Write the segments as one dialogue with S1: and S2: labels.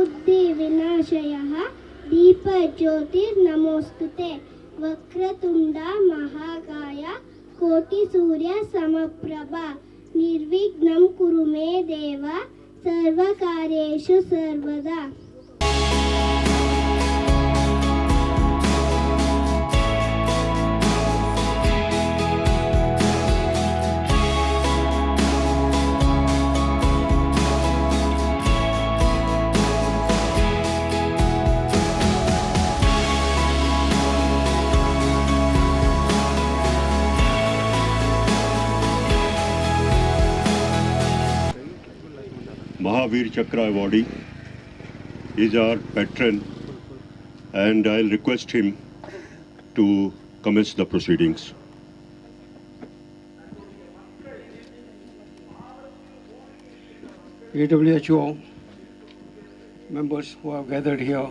S1: बुद्धिविनाशयः दीपज्योतिर्नमोऽस्तुते वक्रतुण्डा महाकाय कोटिसूर्यसमप्रभा निर्विघ्नं कुरु मे देव सर्वकार्येषु सर्वदा.
S2: Mahavir Chakra awardee is our patron, and I'll request him to commence the proceedings.
S3: AWHO members who have gathered here,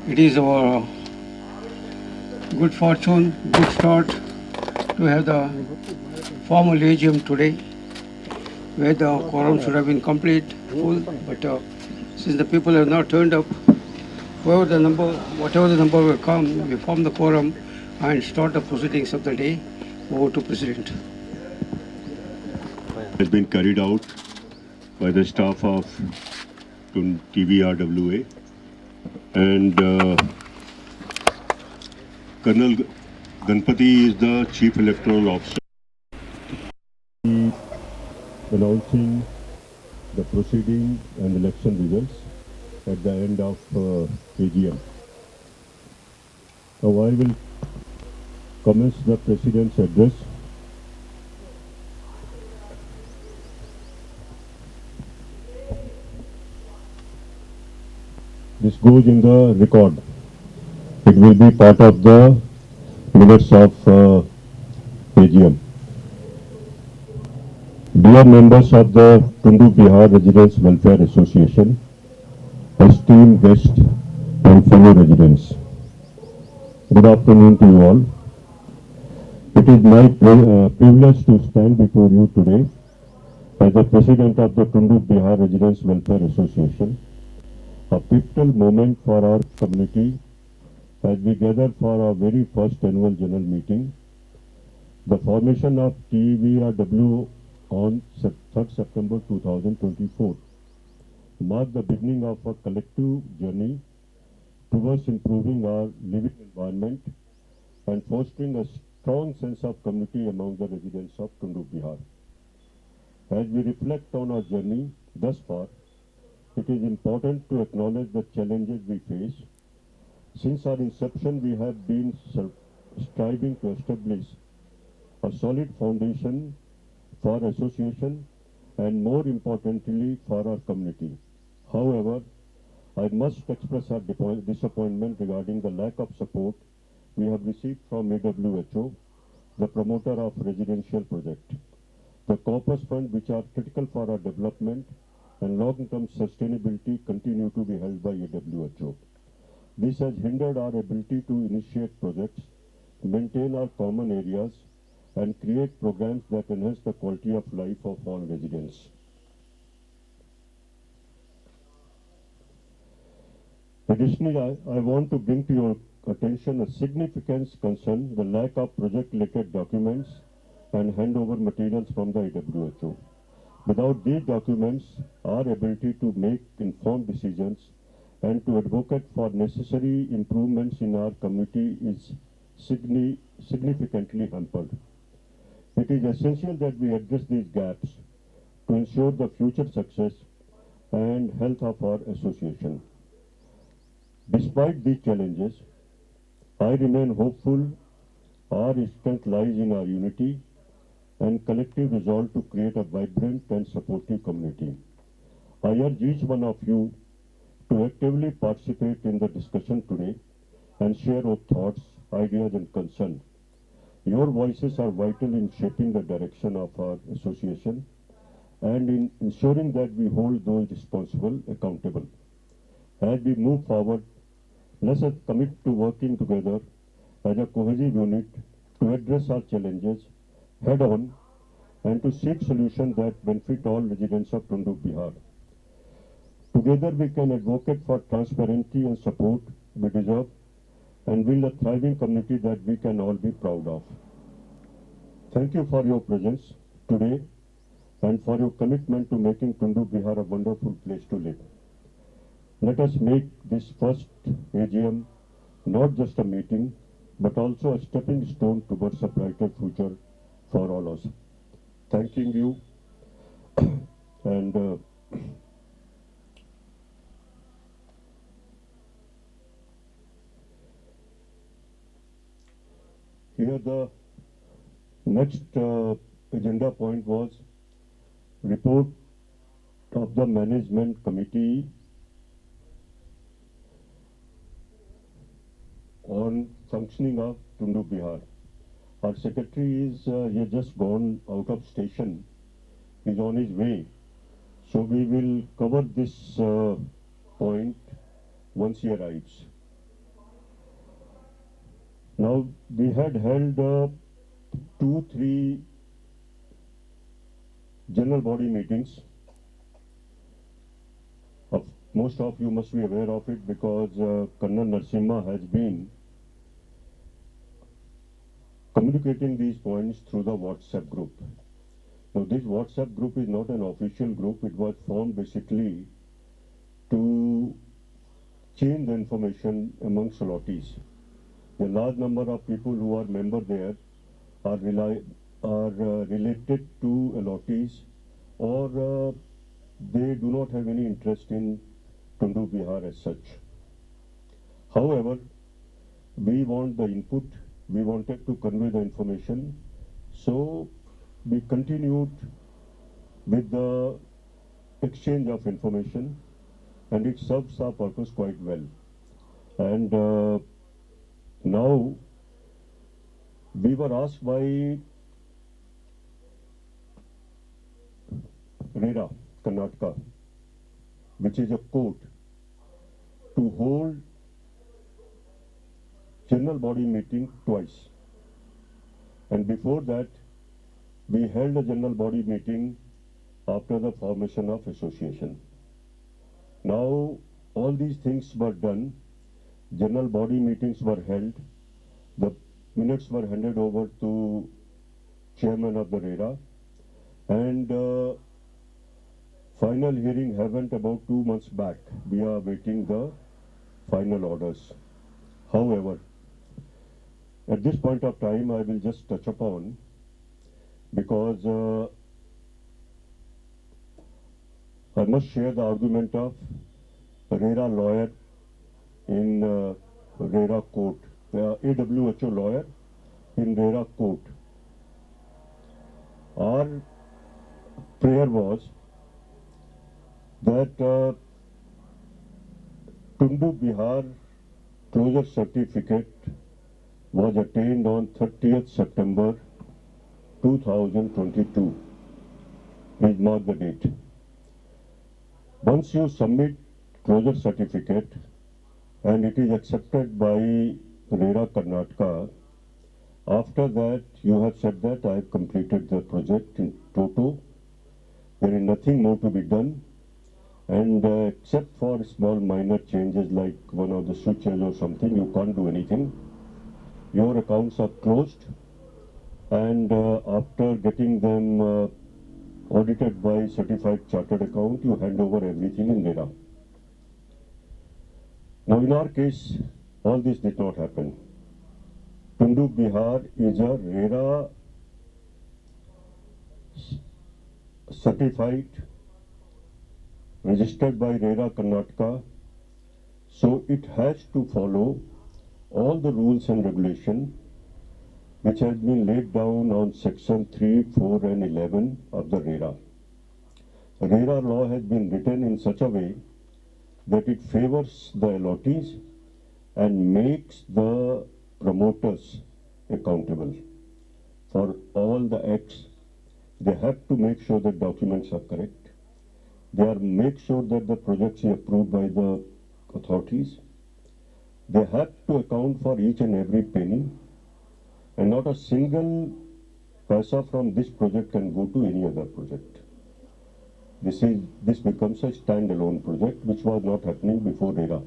S3: it is our good fortune, good start to have the formal AGM today, where the quorum should have been complete, full, but since the people have not turned up, whatever the number will come, we form the quorum and start the proceedings of the day. Over to President.
S2: Has been carried out by the staff of TVRWA, and Colonel Ganpati is the Chief Electoral Officer. Announcing the proceeding and election results at the end of AGM. Now I will commence the President's address. This goes in the record. It will be part of the minutes of AGM. Dear members of the Tundu Bihar Residents Welfare Association, esteemed guests and fellow residents, good afternoon to you all. It is my privilege to stand before you today as the President of the Tundu Bihar Residents Welfare Association, a pivotal moment for our community as we gather for our very first annual general meeting. The formation of TVRW on 3rd September 2024 marked the beginning of a collective journey towards improving our living environment and fostering a strong sense of community among the residents of Tundu Bihar. As we reflect on our journey thus far, it is important to acknowledge the challenges we face. Since our inception, we have been striving to establish a solid foundation for association and, more importantly, for our community. However, I must express our disappointment regarding the lack of support we have received from AWHO, the promoter of residential project. The corpus funds, which are critical for our development and long-term sustainability, continue to be held by AWHO. This has hindered our ability to initiate projects, maintain our common areas, and create programs that enhance the quality of life of all residents. Additionally, I want to bring to your attention a significant concern, the lack of project-related documents and handover materials from the AWHO. Without these documents, our ability to make informed decisions and to advocate for necessary improvements in our community is significantly hampered. It is essential that we address these gaps to ensure the future success and health of our association. Despite these challenges, I remain hopeful. Our strength lies in our unity and collective resolve to create a vibrant and supportive community. I urge each one of you to actively participate in the discussion today and share your thoughts, ideas, and concerns. Your voices are vital in shaping the direction of our association and in ensuring that we hold those responsible accountable. As we move forward, let us commit to working together as a cohesive unit to address our challenges head on and to seek solutions that benefit all residents of Tundu Bihar. Together we can advocate for transparency and support we deserve and build a thriving community that we can all be proud of. Thank you for your presence today and for your commitment to making Tundu Bihar a wonderful place to live. Let us make this first AGM not just a meeting, but also a stepping stone towards a brighter future for all of us. Thanking you and here the next agenda point was report of the management committee on functioning of Tundu Bihar. Our secretary is he has just gone out of station. He's on his way. So we will cover this point once he arrives. Now we had held 2-3 general body meetings. Most of you must be aware of it because Karnal Narasimha has been communicating these points through the WhatsApp group. Now this WhatsApp group is not an official group. It was formed basically to change the information amongst allottees. The large number of people who are member there are related to allottees or they do not have any interest in Tundu Bihar as such. However, we want the input, we wanted to convey the information, so we continued with the exchange of information and it serves our purpose quite well. And now we were asked by RERA, Karnataka, which is a court, to hold general body meeting twice. And before that, we held a general body meeting after the formation of association. Now, all these things were done. General body meetings were held. The minutes were handed over to chairman of the RERA. And final hearing happened about 2 months back. We are waiting the final orders. However, at this point of time, I will just touch upon because I must share the argument of a RERA lawyer in RERA court, AWHO lawyer in RERA court. Our prayer was that Tundu Bihar closure certificate was attained on 30th September 2022. Please mark the date. Once you submit closure certificate and it is accepted by RERA Karnataka, after that you have said that I have completed the project in toto. There is nothing more to be done, and except for small minor changes like one of the switches or something, you can't do anything. Your accounts are closed, and after getting them audited by certified chartered account, you hand over everything in RERA. Now in our case, all this did not happen. Tundu Bihar is a RERA certified, registered by RERA Karnataka, so it has to follow all the rules and regulation which has been laid down on section 3, 4 and 11 of the RERA. RERA law has been written in such a way that it favors the allottees and makes the promoters accountable for all the acts. They have to make sure that documents are correct. They are make sure that the projects are approved by the authorities. They have to account for each and every penny, and not a single paisa from this project can go to any other project. this becomes a standalone project, which was not happening before RERA.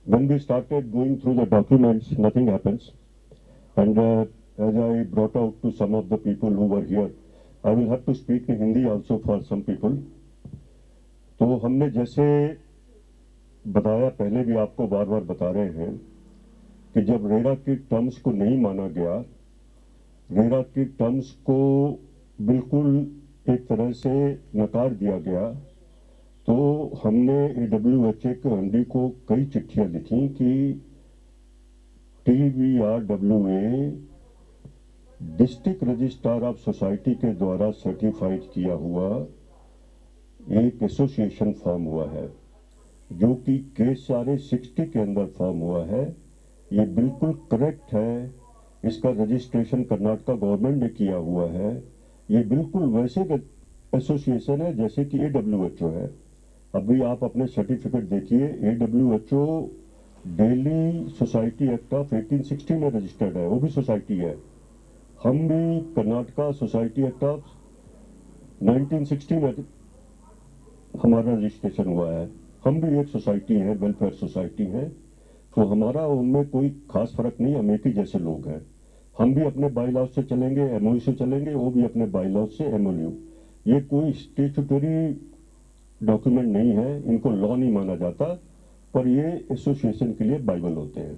S2: When we started going through the documents, nothing happens. And as I brought out to some of the people who were here, I will have to speak in Hindi also for some people. तो हमने जैसे बताया, पहले भी आपको बार बार बता रहे हैं कि जब रेरा की टर्म्स को नहीं माना गया, रेरा की टर्म्स को बिल्कुल एक तरह से नकार दिया गया, तो हमने AWHA के एमडी को कई चिट्ठियां लिखी कि TVRWA district registrar of society के द्वारा सर्टिफाइड किया हुआ एक एसोसिएशन फॉर्म हुआ है, जो कि K-SRA 60 के अंदर फॉर्म हुआ है। ये बिल्कुल करेक्ट है, इसका रजिस्ट्रेशन कर्नाटका गवर्नमेंट ने किया हुआ है। ये बिल्कुल वैसे एसोसिएशन है जैसे कि AWHO है। अभी आप अपने सर्टिफिकेट देखिए, AWHO Delhi society act of 1860 में रजिस्टर्ड है, वो भी सोसाइटी है। हम भी कर्नाटका सोसाइटी एक्ट ऑफ 1960 में हमारा रजिस्ट्रेशन हुआ है। हम भी एक सोसाइटी है, वेलफेयर सोसाइटी है, तो हमारा उनमें कोई खास फर्क नहीं, हम एक ही जैसे लोग हैं। हम भी अपने बाई लॉ से चलेंगे, MOU से चलेंगे, वो भी अपने बाई लॉ से MOU। ये कोई स्टेचुटरी डॉक्यूमेंट नहीं है, इनको लॉ नहीं माना जाता, पर ये एसोसिएशन के लिए बाइबल होते हैं।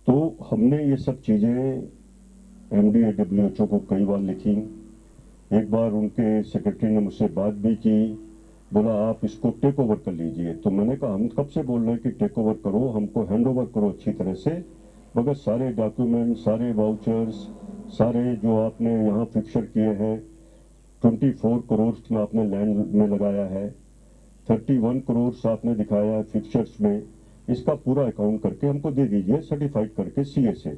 S2: तो हमने ये सब चीज़ें MD AWHO को कई बार लिखी। एक बार उनके सेक्रेटरी ने मुझसे बात भी की, बोला आप इसको टेक ओवर कर लीजिए। तो मैंने कहा हम कब से बोल रहे हैं कि टेक ओवर करो, हमको हैंड ओवर करो अच्छी तरह से, मगर सारे डॉक्यूमेंट, सारे वाउचर्स, सारे जो आपने यहाँ फिक्सर किए हैं, 24 करोड़ आपने लैंड में लगाया है, 31 करोड़ आपने दिखाया है फिक्सर्स में, इसका पूरा अकाउंट करके हमको दे दीजिए सर्टिफाइड करके CA से।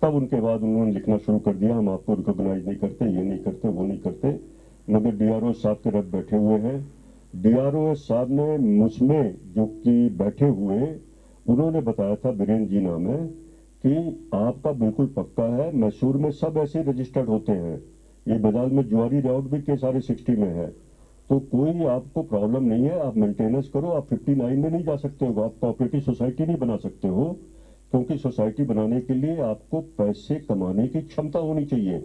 S2: तब उनके बाद उन्होंने लिखना शुरू कर दिया, हम आपको रिकॉग्नाइज नहीं करते, ये नहीं करते, वो नहीं करते। मगर DRO साहब के रब बैठे हुए हैं। DRO साहब ने मुझमें जो कि बैठे हुए, उन्होंने बताया था, बीरेन जी नाम है, कि आपका बिल्कुल पक्का है, मैसूर में सब ऐसे रजिस्टर्ड होते हैं, ये बजाज में जुआरी राउट भी K-SRA 60 में है, तो कोई आपको प्रॉब्लम नहीं है, आप मेंटेनेंस करो। आप 59 में नहीं जा सकते हो, आप कोऑपरेटिव सोसाइटी नहीं बना सकते हो, क्योंकि सोसाइटी बनाने के लिए आपको पैसे कमाने की क्षमता होनी चाहिए,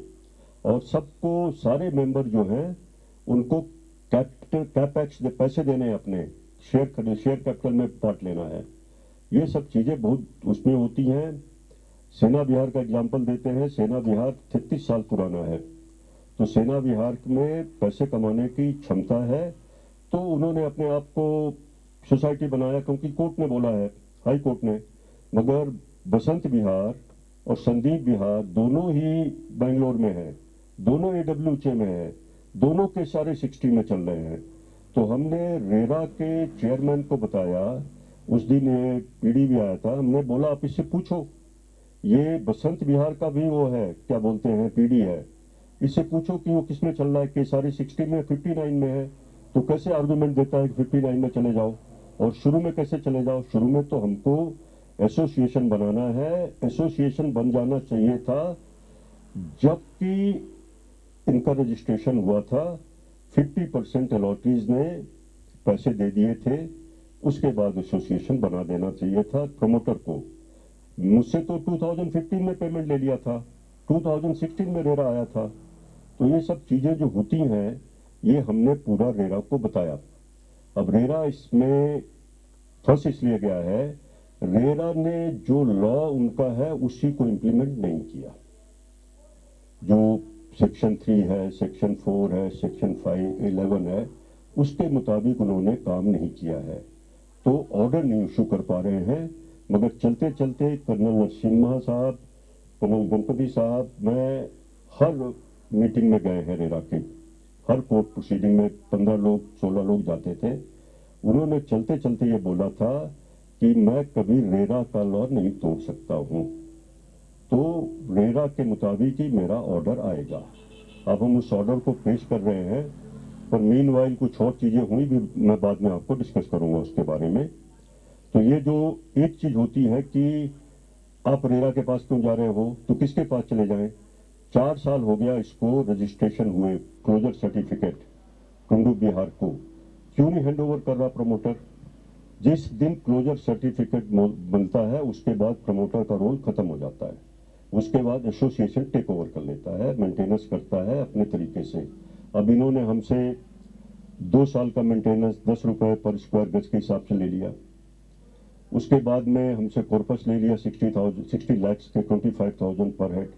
S2: और सबको, सारे मेंबर जो हैं उनको कैपेक्स पैसे देने हैं, अपने शेयर कैपिटल में पार्ट लेना है। ये सब चीज़ें बहुत उसमें होती हैं। सेना विहार का एग्जाम्पल देते हैं, सेना विहार 33 साल पुराना है, तो सेना विहार में पैसे कमाने की क्षमता है, तो उन्होंने अपने आप को सोसाइटी बनाया, क्योंकि कोर्ट ने बोला है, हाई कोर्ट ने। मगर बसंत विहार और संदीप विहार दोनों ही बेंगलोर में है, दोनों AWHA में है, दोनों K-SRA 60 में चल रहे हैं। तो हमने रेरा के चेयरमैन को बताया, उस दिन ये PD भी आया था, हमने बोला आप इससे पूछो, ये बसंत विहार का भी वो है, क्या बोलते हैं, PD है, इससे पूछो कि वो किस में चल रहा है, K-SRA 60 में, 59 में है, तो कैसे आर्गुमेंट देता है कि 59 में चले जाओ, और शुरू में कैसे चले जाओ। शुरू में तो हमको एसोसिएशन बनाना है, एसोसिएशन बन जाना चाहिए था जबकि इनका रजिस्ट्रेशन हुआ था, 50% अलॉटीज ने पैसे दे दिए थे, उसके बाद एसोसिएशन बना देना चाहिए था प्रमोटर को। मुझसे तो 2015 में पेमेंट ले लिया था, 2016 में रेरा आया था। तो ये सब चीजें जो होती हैं, ये हमने पूरा रेरा को बताया। अब रेरा इसमें फंस इसलिए गया है, रेरा ने जो लॉ उनका है उसी को इम्प्लीमेंट नहीं किया। जो सेक्शन 3 है, सेक्शन 4 है, सेक्शन 511 है, उसके मुताबिक उन्होंने काम नहीं किया है, तो ऑर्डर नहीं इशू कर पा रहे हैं। मगर चलते चलते कर्नल नरसिम्हा साहब, कर्नल गणपति साहब, मैं हर मीटिंग में गए हैं रेरा के, हर कोर्ट प्रोसीडिंग में 15 लोग 16 लोग जाते थे। उन्होंने चलते चलते ये बोला था कि मैं कभी रेरा का लॉ नहीं तोड़ सकता हूँ, तो रेरा के मुताबिक ही मेरा ऑर्डर आएगा। अब हम उस ऑर्डर को पेश कर रहे हैं, पर मीनवाइल कुछ और चीजें हुई भी, मैं बाद में आपको डिस्कस करूंगा उसके बारे में। तो ये जो एक चीज होती है कि आप रेरा के पास क्यों जा रहे हो, तो किसके पास चले जाएं। 4 साल हो गया इसको रजिस्ट्रेशन हुए, क्लोजर सर्टिफिकेट कुंडू बिहार को क्यों नहीं हैंड ओवर कर रहा प्रमोटर? जिस दिन क्लोजर सर्टिफिकेट बनता है उसके बाद प्रमोटर का रोल खत्म हो जाता है, उसके बाद एसोसिएशन टेक ओवर कर लेता है, मेंटेनेंस करता है अपने तरीके से। अब इन्होंने हमसे 2 साल का मेंटेनेंस 10 रुपए पर स्क्वायर गज के हिसाब से ले लिया। उसके बाद में हमसे कॉर्पस ले लिया 60 लाख के 25,000 पर हेड।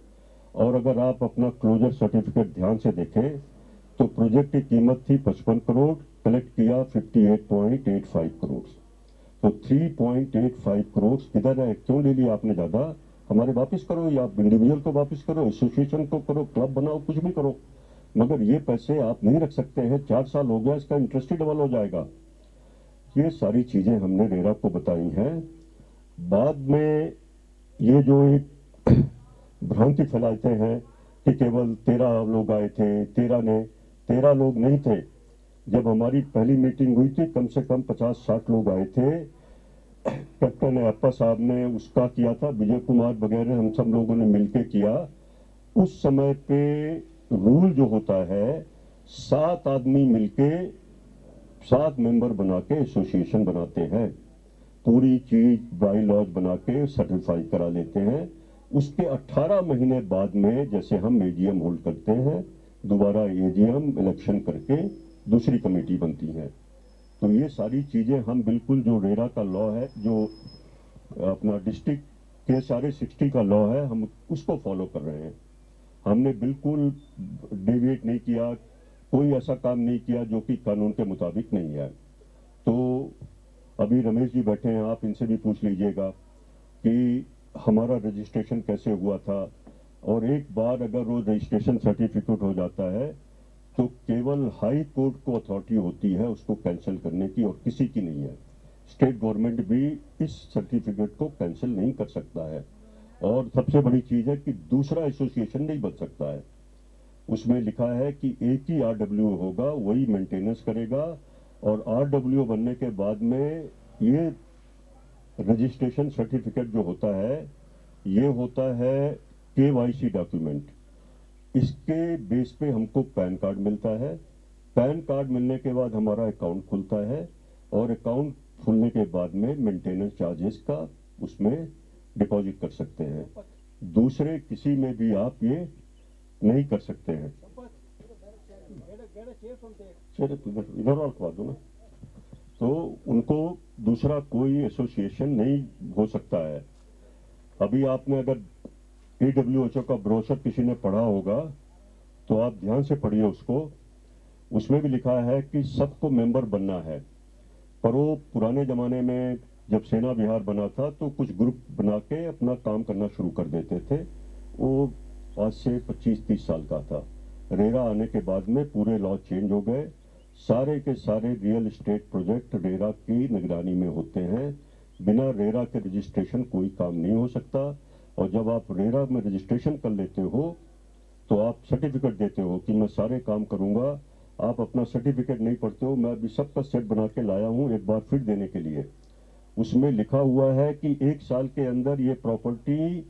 S2: और अगर आप अपना क्लोजर सर्टिफिकेट ध्यान से देखें तो प्रोजेक्ट की कीमत थी 55 करोड़, कलेक्ट किया 58.85 करोड़। तो 3.85 करोड़ किधर है? क्यों ले लिया आपने ज्यादा? हमारे वापस करो, या आप इंडिविजुअल को वापस करो, एसोसिएशन को करो, क्लब बनाओ, कुछ भी करो, मगर ये पैसे आप नहीं रख सकते हैं। 4 साल हो गया, इसका इंटरेस्ट ही डबल हो जाएगा। ये सारी चीजें हमने रेरा को बताई हैं। बाद में ये जो एक भ्रांति फैलाते हैं कि केवल 13 लोग आए थे, 13 लोग नहीं थे। जब हमारी पहली मीटिंग हुई थी कम से कम 50-60 लोग आए थे। कैप्टन अप्पा साहब ने उसका किया था, विजय कुमार वगैरह हम सब लोगों ने मिलकर किया। उस समय पे रूल जो होता है 7 आदमी मिलके 7 मेंबर बना के एसोसिएशन बनाते हैं, पूरी चीज बाई लॉज बना के सर्टिफाई करा लेते हैं। उसके 18 महीने बाद में जैसे हम एजीएम होल्ड करते हैं, दोबारा एजीएम इलेक्शन करके दूसरी कमेटी बनती है। तो ये सारी चीजें हम बिल्कुल जो रेरा का लॉ है, जो अपना डिस्ट्रिक्ट के सारे 60 का लॉ है, हम उसको फॉलो कर रहे हैं। हमने बिल्कुल डेविएट नहीं किया, कोई ऐसा काम नहीं किया जो कि कानून के मुताबिक नहीं है। तो अभी रमेश जी बैठे हैं, आप इनसे भी पूछ लीजिएगा कि हमारा रजिस्ट्रेशन कैसे हुआ था। और एक बार अगर वो रजिस्ट्रेशन सर्टिफिकेट हो जाता है तो केवल हाई कोर्ट को अथॉरिटी होती है उसको कैंसिल करने की, और किसी की नहीं है। स्टेट गवर्नमेंट भी इस सर्टिफिकेट को कैंसिल नहीं कर सकता है। और सबसे बड़ी चीज है कि दूसरा एसोसिएशन नहीं बन सकता है। उसमें लिखा है कि एक ही आरडब्ल्यू होगा, वही मेंटेनेंस करेगा। और आरडब्ल्यू बनने के बाद में ये रजिस्ट्रेशन सर्टिफिकेट जो होता है, ये होता है केवाईसी डॉक्यूमेंट। इसके बेस पे हमको पैन कार्ड मिलता है। पैन कार्ड मिलने के बाद हमारा अकाउंट खुलता है, और अकाउंट खुलने के बाद में मेंटेनेंस चार्जेस का उसमें डिपॉजिट कर सकते हैं। दूसरे किसी में भी आप ये नहीं कर सकते हैं। इधर और खवा दो ना। तो उनको दूसरा कोई एसोसिएशन नहीं हो सकता है। अभी आपने अगर AWHO का ब्रोशर किसी ने पढ़ा होगा तो आप ध्यान से पढ़िए उसको। उसमें भी लिखा है कि सबको मेंबर बनना है। पर वो पुराने जमाने में जब सेना विहार बना था तो कुछ ग्रुप बना के अपना काम करना शुरू कर देते थे। वो आज से 25-30 साल का था। रेरा आने के बाद में पूरे लॉ चेंज हो गए। सारे के सारे रियल एस्टेट प्रोजेक्ट रेरा की निगरानी में होते हैं। बिना रेरा के रजिस्ट्रेशन कोई काम नहीं हो सकता। और जब आप रेरा में रजिस्ट्रेशन कर लेते हो तो आप सर्टिफिकेट देते हो कि मैं सारे काम करूंगा। आप अपना सर्टिफिकेट नहीं पढ़ते हो। मैं अभी सबका सेट बना के लाया हूं एक बार फिर देने के लिए। उसमें लिखा हुआ है कि 1 साल के अंदर ये प्रॉपर्टी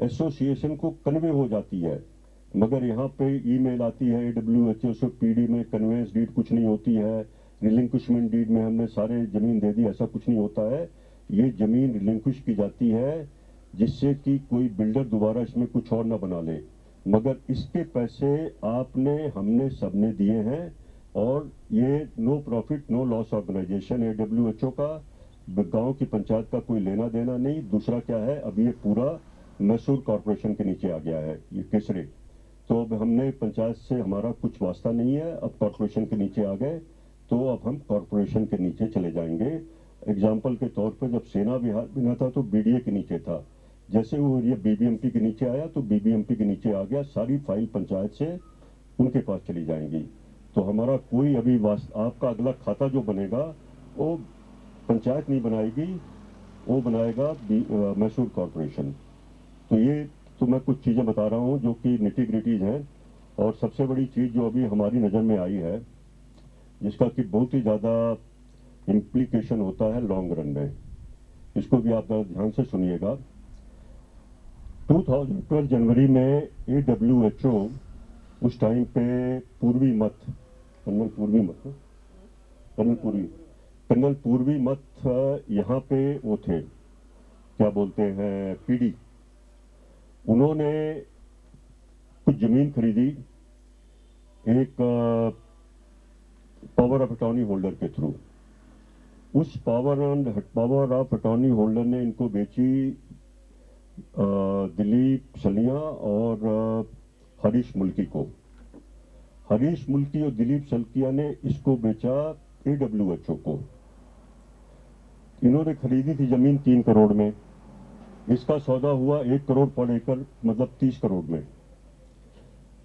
S2: एसोसिएशन को कन्वे हो जाती है। मगर यहाँ पे ईमेल आती है AWHO से, PD में कन्वेंस डीड कुछ नहीं होती है, रिलिंक्विशमेंट डीड में हमने सारे जमीन दे दी, ऐसा कुछ नहीं होता है। ये जमीन रिलिंक्विश की जाती है जिससे कि कोई बिल्डर दोबारा इसमें कुछ और ना बना ले। मगर इसके पैसे आपने हमने सबने दिए हैं। और ये no profit no loss organisation AWHO का, गांव की पंचायत का कोई लेना देना नहीं। दूसरा क्या है, अब ये पूरा मैसूर कॉरपोरेशन के नीचे आ गया है, ये केसरे। तो अब हमने पंचायत से हमारा कुछ वास्ता नहीं है, अब कॉरपोरेशन के नीचे आ गए। तो अब हम कॉरपोरेशन के नीचे चले जाएंगे। एग्जाम्पल के तौर पर जब सेना विहार बना था तो BDA के नीचे था। जैसे वो ये BBMP के नीचे आया तो BBMP के नीचे आ गया। सारी फाइल पंचायत से उनके पास चली जाएंगी। तो हमारा कोई अभी आपका अगला खाता जो बनेगा वो पंचायत नहीं बनाएगी, वो बनाएगा मैसूर कॉरपोरेशन। तो ये तो मैं कुछ चीजें बता रहा हूँ जो कि निटी ग्रिटीज हैं। और सबसे बड़ी चीज जो अभी हमारी नजर में आई है, जिसका कि बहुत ही ज्यादा इम्प्लीकेशन होता है लॉन्ग रन में, इसको भी आप ध्यान से सुनिएगा। 2012 जनवरी में AWHO उस टाइम पे पूर्वी मत कर्नल पूर्वी मत यहाँ पे वो थे, क्या बोलते हैं, पीडी। उन्होंने कुछ जमीन खरीदी एक पावर ऑफ अटॉर्नी होल्डर के थ्रू। उस पावर ऑफ अटॉर्नी होल्डर ने इनको बेची दिलीप सलिया और हरीश मुल्की को। हरीश मुल्की और दिलीप सलकिया ने इसको बेचा AWHO को। इन्होंने खरीदी थी जमीन 3 करोड़ में। इसका सौदा हुआ 1 करोड़ पर एकड़, मतलब 30 करोड़ में।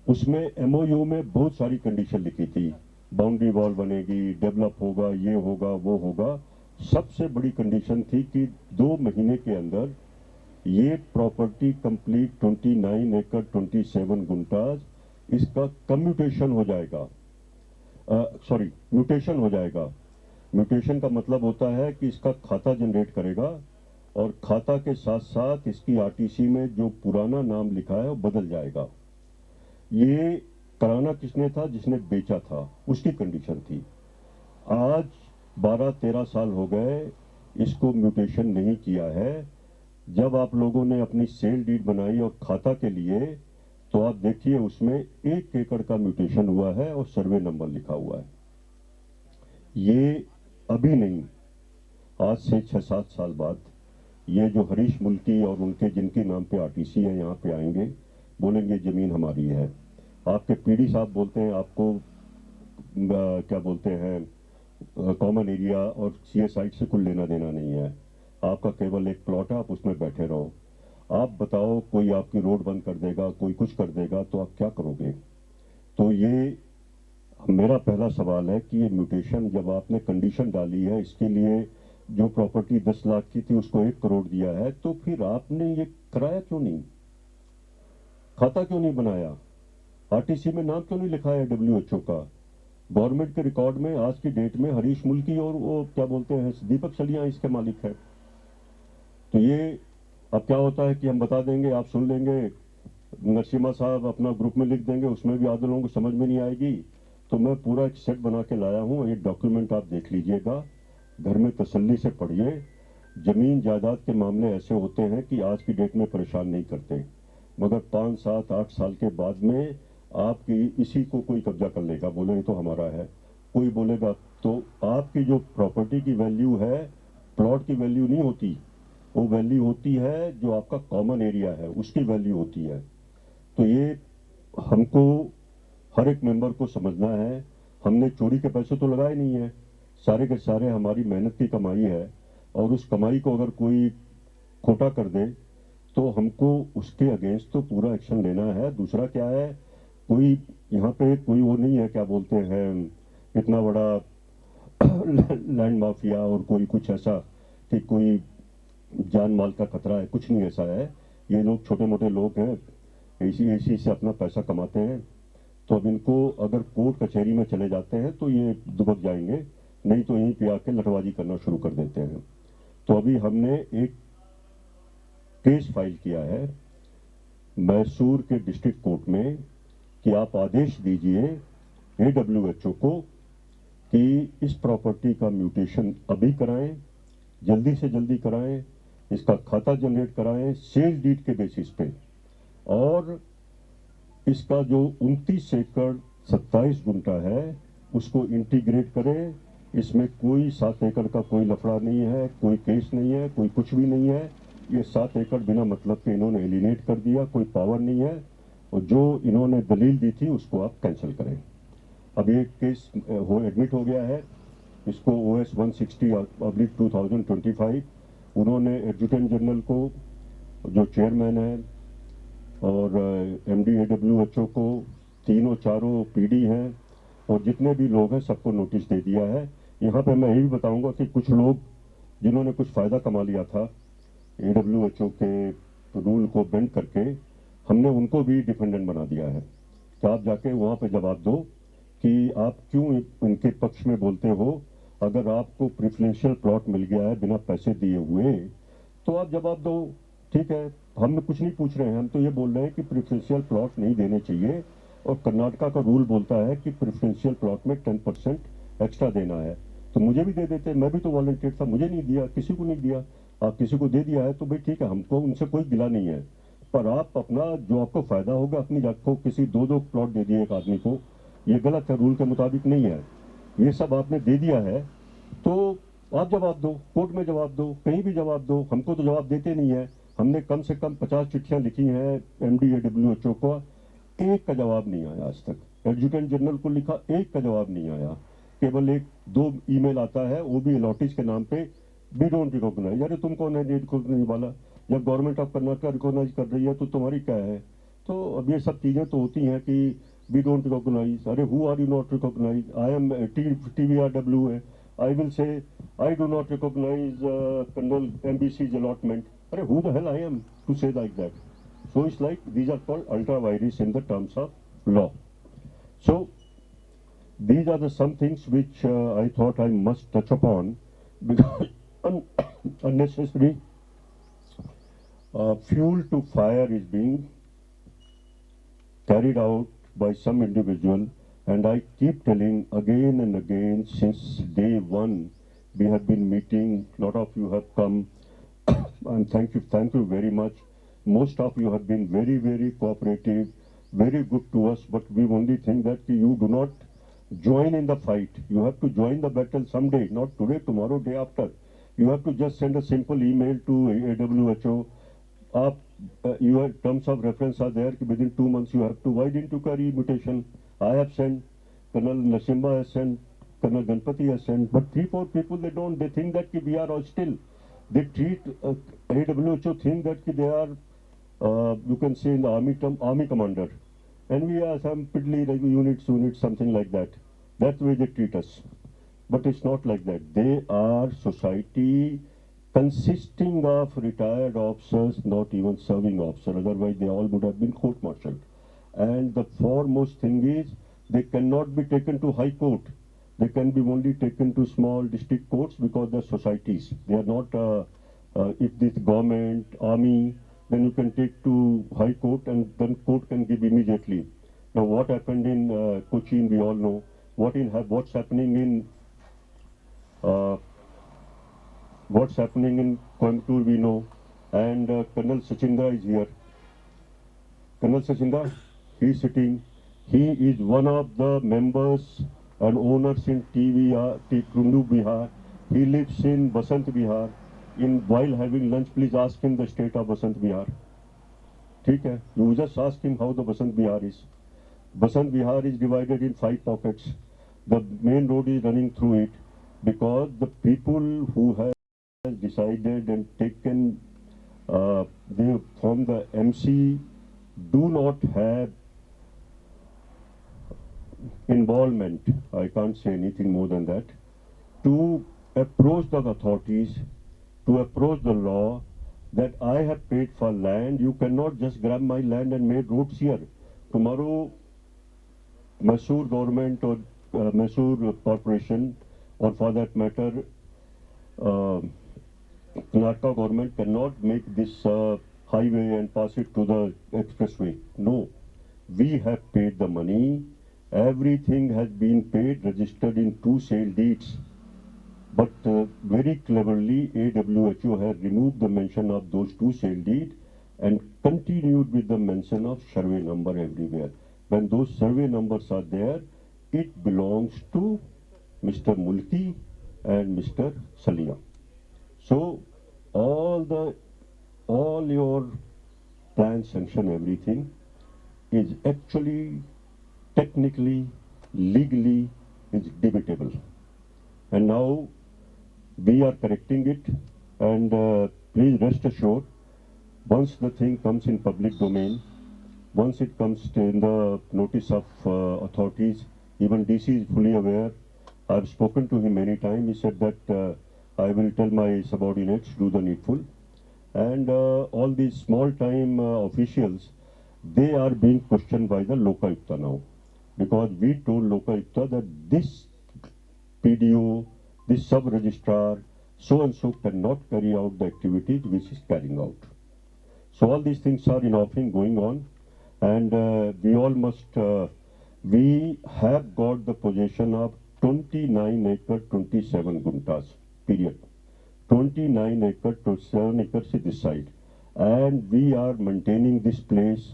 S2: उसमें MOU में बहुत सारी कंडीशन लिखी थी, बाउंड्री वॉल बनेगी, डेवलप होगा, ये होगा, वो होगा। सबसे बड़ी कंडीशन थी कि 2 महीने के अंदर ये प्रॉपर्टी कंप्लीट 29 एकड़ 27 गुंटाज, इसका कम्यूटेशन हो जाएगा, म्यूटेशन हो जाएगा। म्यूटेशन का मतलब होता है कि इसका खाता जनरेट करेगा और खाता के साथ साथ इसकी RTC में जो पुराना नाम लिखा है वो बदल जाएगा। ये कराना किसने था? जिसने बेचा था, उसकी कंडीशन थी। आज 12-13 साल हो गए, इसको म्यूटेशन नहीं किया है। जब आप लोगों ने अपनी सेल डीड बनाई और खाता के लिए, तो आप देखिए उसमें 1 एकड़ का म्यूटेशन हुआ है और सर्वे नंबर लिखा हुआ है। ये अभी नहीं, आज से 6-7 साल बाद ये जो हरीश मुल्की और उनके जिनके नाम पे RTC है यहाँ पे आएंगे, बोलेंगे जमीन हमारी है। आपके पीडी साहब बोलते हैं आपको क्या बोलते हैं, कॉमन एरिया और CS साइट से कुछ लेना देना नहीं है, आपका केवल एक प्लॉट है, आप उसमें बैठे रहो। आप बताओ, कोई आपकी रोड बंद कर देगा, कोई कुछ कर देगा, तो आप क्या करोगे? तो ये मेरा पहला सवाल है कि ये म्यूटेशन जब आपने कंडीशन डाली है, इसके लिए जो प्रॉपर्टी 10 लाख की थी उसको 1 करोड़ दिया है, तो फिर आपने ये कराया क्यों नहीं? खाता क्यों नहीं बनाया? RTC में नाम क्यों नहीं लिखा है WHO का? गवर्नमेंट के रिकॉर्ड में आज की डेट में हरीश मुल्की और वो क्या बोलते हैं दीपक सलिया इसके मालिक है। तो ये अब क्या होता है कि हम बता देंगे, आप सुन लेंगे, नरसिम्हा साहब अपना ग्रुप में लिख देंगे, उसमें भी आधे लोगों को समझ में नहीं आएगी। तो मैं पूरा एक सेट बना के लाया हूँ, ये डॉक्यूमेंट आप देख लीजिएगा, घर में तसल्ली से पढ़िए। जमीन जायदाद के मामले ऐसे होते हैं कि आज की डेट में परेशान नहीं करते, मगर 5, 7, 8 साल के बाद में आपकी इसी को कोई कब्जा कर लेगा, बोले तो हमारा है, कोई बोलेगा। तो आपकी जो प्रॉपर्टी की वैल्यू है, प्लॉट की वैल्यू नहीं होती, वो वैल्यू होती है जो आपका कॉमन एरिया है, उसकी वैल्यू होती है। तो ये हमको हर एक मेंबर को समझना है। हमने चोरी के पैसे तो लगाए नहीं है, सारे के सारे हमारी मेहनत की कमाई है, और उस कमाई को अगर कोई खोटा कर दे तो हमको उसके अगेंस्ट तो पूरा एक्शन लेना है। दूसरा क्या है, कोई यहाँ पे कोई वो नहीं है, क्या बोलते हैं, इतना बड़ा लैंड माफिया और कोई कुछ ऐसा कि कोई जान माल का खतरा है, कुछ नहीं ऐसा है। ये लोग छोटे मोटे लोग हैं, ऐसी से अपना पैसा कमाते हैं। तो अब इनको अगर कोर्ट कचहरी में चले जाते हैं तो ये दुबक जाएंगे, नहीं तो यहीं पे आके लटवाजी करना शुरू कर देते हैं। तो अभी हमने एक केस फाइल किया है मैसूर के डिस्ट्रिक्ट कोर्ट में कि आप आदेश दीजिए AWHO को कि इस प्रॉपर्टी का म्यूटेशन अभी कराएं, जल्दी से जल्दी कराएं, इसका खाता जनरेट कराएं सेल डीड के बेसिस पे, और इसका जो 29 एकड़ 27 गुंटा है उसको इंटीग्रेट करें। इसमें कोई 7 एकड़ का कोई लफड़ा नहीं है, कोई केस नहीं है, कोई कुछ भी नहीं है। ये 7 एकड़ बिना मतलब के इन्होंने एलिनेट कर दिया, कोई पावर नहीं है, और जो इन्होंने दलील दी थी उसको आप कैंसिल करें। अब ये केस एडमिट हो गया है, इसको OS 160/2025 उन्होंने एडजुटेंट जनरल को, जो चेयरमैन है, और MD AWHO को, तीनों चारों PD हैं, और जितने भी लोग हैं सबको नोटिस दे दिया है। यहाँ पे मैं ये भी बताऊंगा कि कुछ लोग जिन्होंने कुछ फ़ायदा कमा लिया था AWHO के रूल को बेंड करके, हमने उनको भी डिफेंडेंट बना दिया है कि आप जाके वहाँ पे जवाब दो कि आप क्यों उनके पक्ष में बोलते हो। अगर आपको प्रेफरेंशियल प्लॉट मिल गया है बिना पैसे दिए हुए तो आप जवाब दो, ठीक है, हम कुछ नहीं पूछ रहे हैं, हम तो ये बोल रहे हैं कि प्रेफरेंशियल प्लॉट नहीं देने चाहिए, और कर्नाटका का रूल बोलता है कि प्रेफरेंशियल प्लॉट में 10% एक्स्ट्रा देना है। तो मुझे भी दे देते, मैं भी तो वॉलंटियर था, मुझे नहीं दिया, किसी को नहीं दिया। आप किसी को दे दिया है तो भाई ठीक है, हमको उनसे कोई गिला नहीं है, पर आप अपना जो आपको फायदा होगा अपनी जात को किसी दो प्लॉट दे दिए एक आदमी को, ये गलत है, रूल के मुताबिक नहीं है। ये सब आपने दे दिया है तो आप जवाब दो, कोर्ट में जवाब दो, कहीं भी जवाब दो, हमको तो जवाब देते नहीं है। हमने कम से कम 50 चिट्ठियां लिखी हैं MD/WHO को, एक का जवाब नहीं आया आज तक। एडजुटेंट जनरल को लिखा, एक का जवाब नहीं आया। केवल एक दो ईमेल आता है, वो भी अलॉटिस के नाम पे, वी डोंट रिकॉग्नाइज। अरे तुम कौन है रिकॉग्नाइज वाला? जब गवर्नमेंट ऑफ कर्नाटक रिकॉग्नाइज कर रही है तो तुम्हारी क्या है? तो अब ये सब चीजें तो होती हैं कि वी डोंट रिकॉग्नाइज। अरे who are you not recognise? I am TVRW है, I will say I do not recognise colonel MBC's allotment. अरे who the hell I am to say like that? So it's like these are called ultra vires in the terms of law. So these are the some things which I thought I must touch upon, because unnecessary fuel to fire is being carried out by some individual, and I keep telling again and again since day one we have been meeting, lot of you have come, and thank you very much. Most of you have been very, very cooperative, very good to us, but we only think that you do not join in the fight. You have to join the battle someday, not today, tomorrow, day after. You have to just send a simple email to AWHO. Your terms of reference are there. Within 2 months you have to. Why didn't you carry mutation? I have sent, Colonel Nasimba has sent, Colonel Ganpati has sent, but 3-4 people they don't. They think that we are all still. They treat AWHO think that they are, you can say in the army term, army commander, and we are some piddly like units, something like that. That's the way they treat us. But it's not like that. They are society consisting of retired officers, not even serving officers. Otherwise, they all would have been court-martialed. And the foremost thing is, they cannot be taken to high court. They can be only taken to small district courts because they're societies. They are not, if this government, army, then you can take to high court and then court can give immediately. Now what happened in Cochin, we all know. What's happening in Coimbatore, we know. And Colonel Sachindra is here. Colonel Sachindra, he is sitting. He is one of the members and owners in Kundu Bihar. He lives in Basant Bihar. While having lunch, please ask him the state of Basant Bihar. ठीक है? You just ask him how the Basant Bihar is. Basant Bihar is divided in 5 pockets. The main road is running through it because the people who have decided and taken, they from the MC do not have involvement, I can't say anything more than that, to approach the authorities, to approach the law that I have paid for land, you cannot just grab my land and make roads here. Tomorrow, Mysore government or Mysore corporation, or for that matter, Karnataka government cannot make this highway and pass it to the expressway. No, we have paid the money. Everything has been paid, registered in 2 sale deeds. But very cleverly, AWHO has removed the mention of those 2 sale deeds and continued with the mention of survey number everywhere. When those survey numbers are there, it belongs to Mr. Mulki and Mr. Salia. So all your plan sanction, everything is actually technically, legally is debatable. And now we are correcting it, and please rest assured, once the thing comes in public domain, once it comes in the notice of authorities, even DC is fully aware. I've spoken to him many times. He said that I will tell my subordinates, do the needful. And all these small-time officials, they are being questioned by the Lokayukta now. Because we told Lokayukta that this PDO, this sub-registrar, so-and-so cannot carry out the activities which is carrying out. So all these things are in offering going on, and we all must. We have got the possession of 29 acre 27 guntas. Period. 29 acre to 7 acres is this side, and we are maintaining this place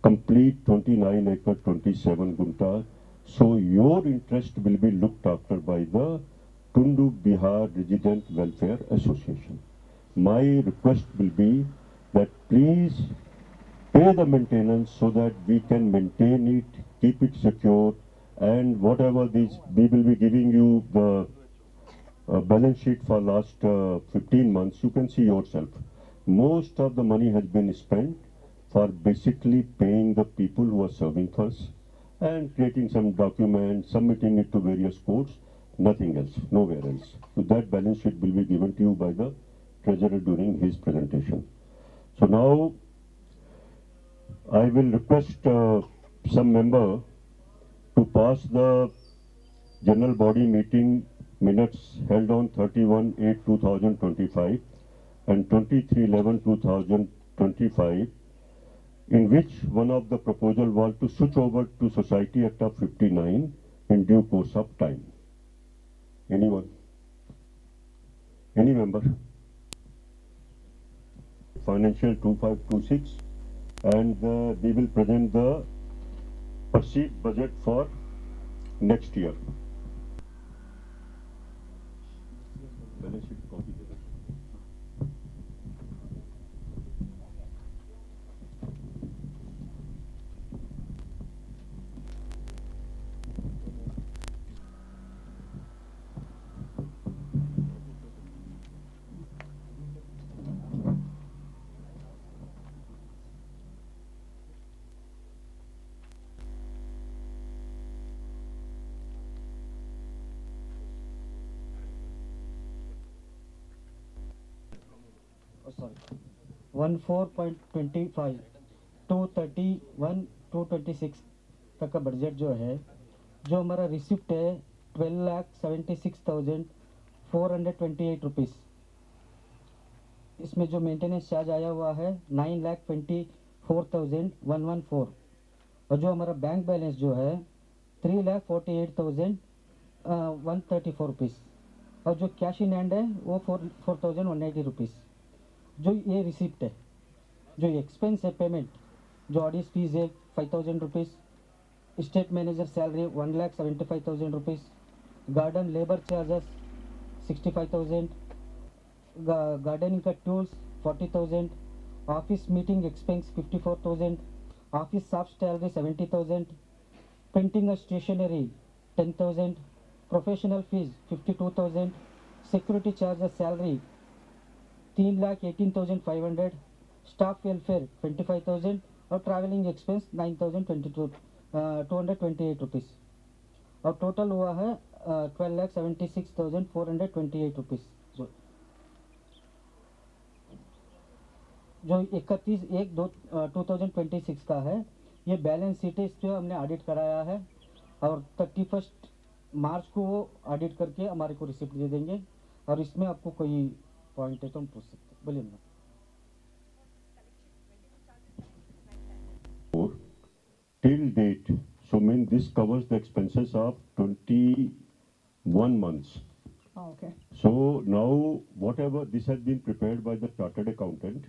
S2: complete 29 acre 27 gunta. So your interest will be looked after by the Tundu Bihar Resident Welfare Association. My request will be that please pay the maintenance so that we can maintain it, keep it secure, and whatever these, we will be giving you the balance sheet for last 15 months, you can see yourself. Most of the money has been spent for basically paying the people who are serving us and creating some documents, submitting it to various courts, nothing else, nowhere else. So that balance sheet will be given to you by the treasurer during his presentation. So now I will request some member to pass the general body meeting minutes held on 31/8/2025 and 23/11/2025, in which one of the proposal was to switch over to Society Act of 59 in due course of time. Anyone? Any member? Financial 2526, and we will present the perceived budget for next year. Balance sheet copy दे दो.
S4: sorry 14.25 231 226 तक का budget जो है, जो हमारा receipt है 12,76,428 rupees. इसमें जो मेंटेनेंस चार्ज आया हुआ है 9,24,114, और जो हमारा बैंक बैलेंस जो है 3,48,134 रुपीज़, और जो कैश इन हैंड है वो 4,180 रुपीज़। जो ये रिसिप्ट है, जो एक्सपेंस है पेमेंट, जो ऑडिट फीस है 5,000 rupees, state manager salary 1,75,000 rupees, garden labour charges 65,000, gardening का tools 40,000, office meeting expense 54,000, office staff salary 70,000, printing और stationery 10,000, professional fees 52,000, security charges salary 3,18,500, staff welfare 25,000, और ट्रैवलिंग एक्सपेंस 9,228 रुपीज़, और total हुआ है 12,76,428 rupees. जो 31/1/2026 का है, ये बैलेंस शीट है, इस पर हमने ऑडिट कराया है, और 31 मार्च को वो ऑडिट करके हमारे को रिसिप्ट दे देंगे, और इसमें आपको कोई पॉइंट है तो हम पूछ सकते हैं। बोलिए ना।
S2: Till date, so mean this covers the expenses of 21 months.
S5: Oh, okay.
S2: So now whatever this has been prepared by the chartered accountant,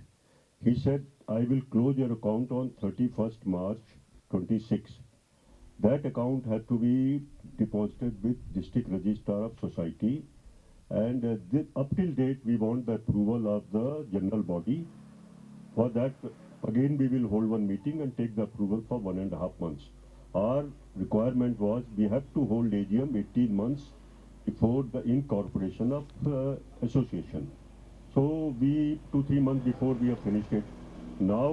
S2: he said I will close your account on 31st March 26. That account had to be deposited with district registrar of society, and up till date we want the approval of the general body. For that again we will hold one meeting and take the approval for 1.5 months. Our requirement was we have to hold AGM 18 months before the incorporation of association. So we 2-3 months before we have finished it. Now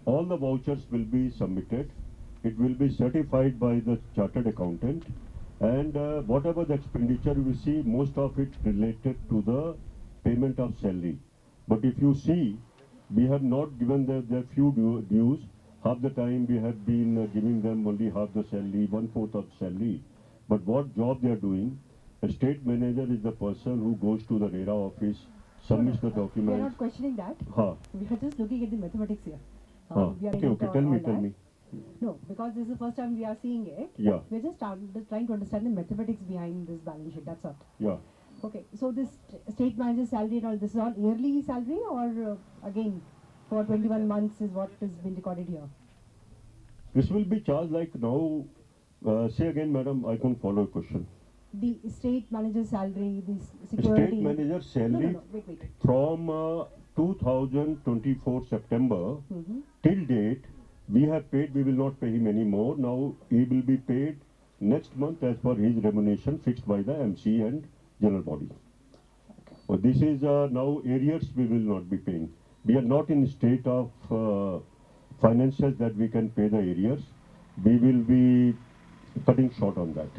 S2: all the vouchers will be submitted. It will be certified by the chartered accountant, and whatever the expenditure you see, most of it related to the payment of salary. But if you see, we have not given their few dues. Half the time we have been giving them only half the salary, 1/4 of salary. But what job they are doing, a state manager is the person who goes to the RERA office, submits the
S5: We are
S2: document.
S5: not questioning that.
S2: Ha.
S5: We are just looking at the mathematics here. We are
S2: Okay,
S5: able
S2: okay.
S5: to
S2: Tell me,
S5: all
S2: tell
S5: that.
S2: me.
S5: No, because this is the first time we are seeing it.
S2: Yeah,
S5: We're just trying to understand the mathematics behind this balance sheet. That's all.
S2: yeah.
S5: Okay, so this state manager's salary and all, this is all yearly salary or again for 21 months is what has been recorded here?
S2: This will be charged like now. Say again, madam. I couldn't follow your question.
S5: The state manager's salary, the
S2: State
S5: security.
S2: manager
S5: No,
S2: salary
S5: no, wait.
S2: from 2024 September
S5: Mm-hmm.
S2: till date, we have paid. We will not pay him anymore. Now he will be paid next month as per his remuneration fixed by the MC and general body. So this is now arrears we will not be paying. We are not in state of finances that we can pay the arrears. We will be cutting short on that.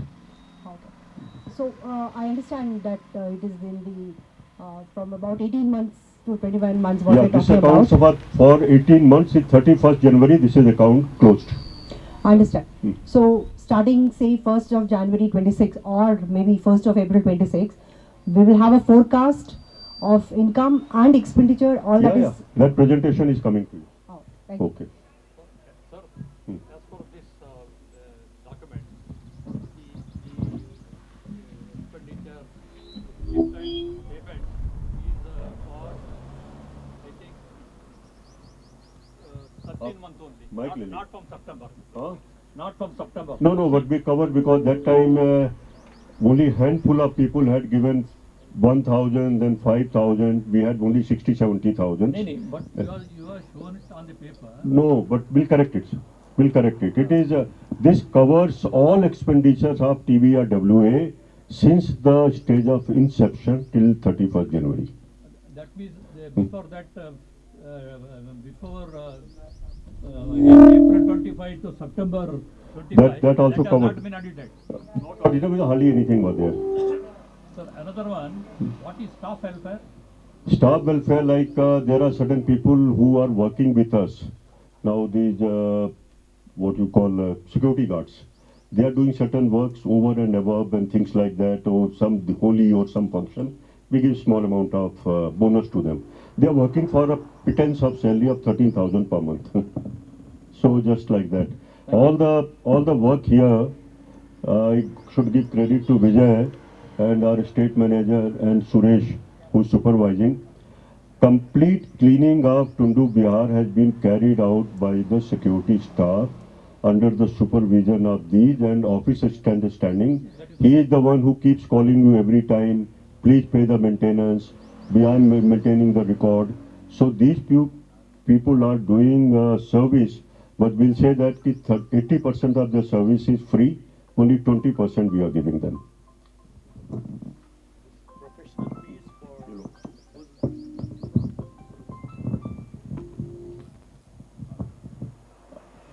S5: Okay. So I understand that it is in the from about 18 months to 21 months what
S2: Yeah,
S5: we're
S2: this
S5: talking
S2: account
S5: about.
S2: for 18 months is 31st January. This is account closed.
S5: I understand.
S2: Hmm.
S5: So starting say 1st of January 26 or maybe 1st of April 26, we will have a forecast of income and expenditure. All
S2: Yeah,
S5: that
S2: yeah.
S5: is.
S2: That presentation is coming to you.
S5: Oh, thank you.
S2: Okay.
S6: Sir,
S2: Hmm.
S6: as for this document, the expenditure and payment is for, I think, 13 months only,
S2: Mike Lilly.
S6: not from September.
S2: Huh?
S6: Not from September.
S2: No, but we covered because that time only handful of people had given 1,000, then 5,000. We had only 60, 70,000.
S6: No, but you are shown it on the paper.
S2: No, but we'll correct it. We'll correct it. It is this covers all expenditures of TBRWA since the stage of inception till 31st January.
S6: That means before that, before April 25 to September 25,
S2: That also
S6: has
S2: covered.
S6: not been audited.
S2: Not audited because hardly anything was there.
S6: Sir, another one, what is staff welfare?
S2: Staff welfare, like there are certain people who are working with us. Now these what you call security guards. They are doing certain works over and above and things like that, or some holy or some function. We give small amount of bonus to them. They are working for a pittance of salary of 13,000 per month. So just like that. All the work here, I should give credit to Vijay and our state manager and Suresh, who's supervising. Complete cleaning of Tundu Bihar has been carried out by the security staff under the supervision of these and officer standing. He is the one who keeps calling you every time, please pay the maintenance, we are maintaining the record. So these people are doing service, but we'll say that 80% of the service is free, only 20% we are giving them.
S6: Professional fees for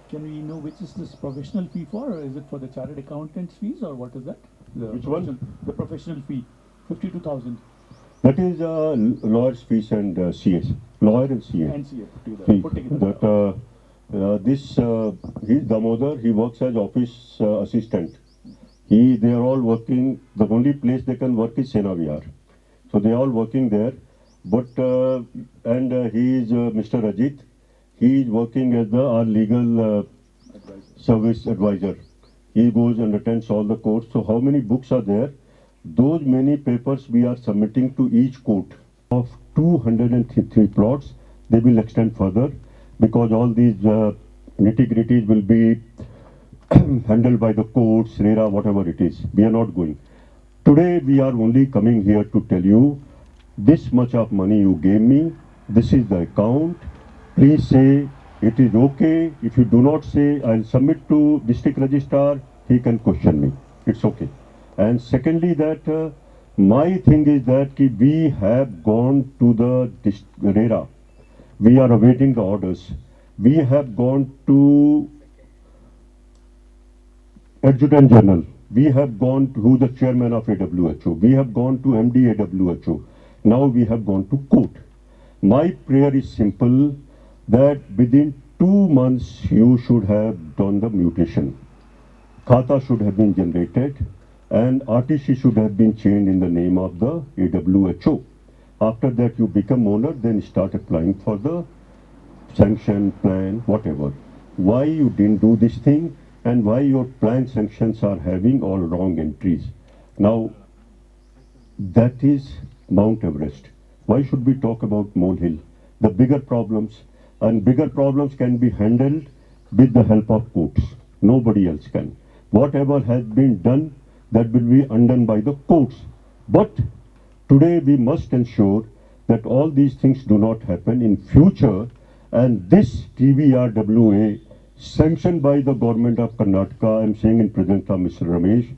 S7: Can we know which is this professional fee for? Or is it for the chartered accountant's fees or what is that?
S2: Which one?
S7: The professional fee, 52,000
S2: That is lawyer's fees and CS, lawyer and CA.
S7: and CA
S2: See,
S7: put together.
S2: that he's Damodar, he works as office assistant. They are all working, the only place they can work is Sena Vihar. So they are all working there. But, he is Mr. Ajit, he is working as our legal service advisor. He goes and attends all the courts. So how many books are there? Those many papers we are submitting to each court. Of 203 plots, they will extend further because all these nitty-gritties will be handled by the courts, RERA, whatever it is. We are not going. Today we are only coming here to tell you this much of money you gave me, this is the account. Please say it is okay. If you do not say, I'll submit to district registrar, he can question me. It's okay. And secondly, that my thing is that we have gone to the RERA. We are awaiting the orders. We have gone to Adjutant General. We have gone to the chairman of AWHO. We have gone to MD AWHO. Now we have gone to court. My prayer is simple, that within 2 months you should have done the mutation. Khata should have been generated and RTC should have been changed in the name of the AWHO. After that you become owner, then start applying for the sanction, plan, whatever. Why you didn't do this thing, and why your plan sanctions are having all wrong entries. Now, that is Mount Everest. Why should we talk about molehill? The bigger problems, and bigger problems can be handled with the help of courts. Nobody else can. Whatever has been done, that will be undone by the courts. But today we must ensure that all these things do not happen in future, and this TVRWA sanctioned by the government of Karnataka, I am saying in presence of Mr. Ramesh,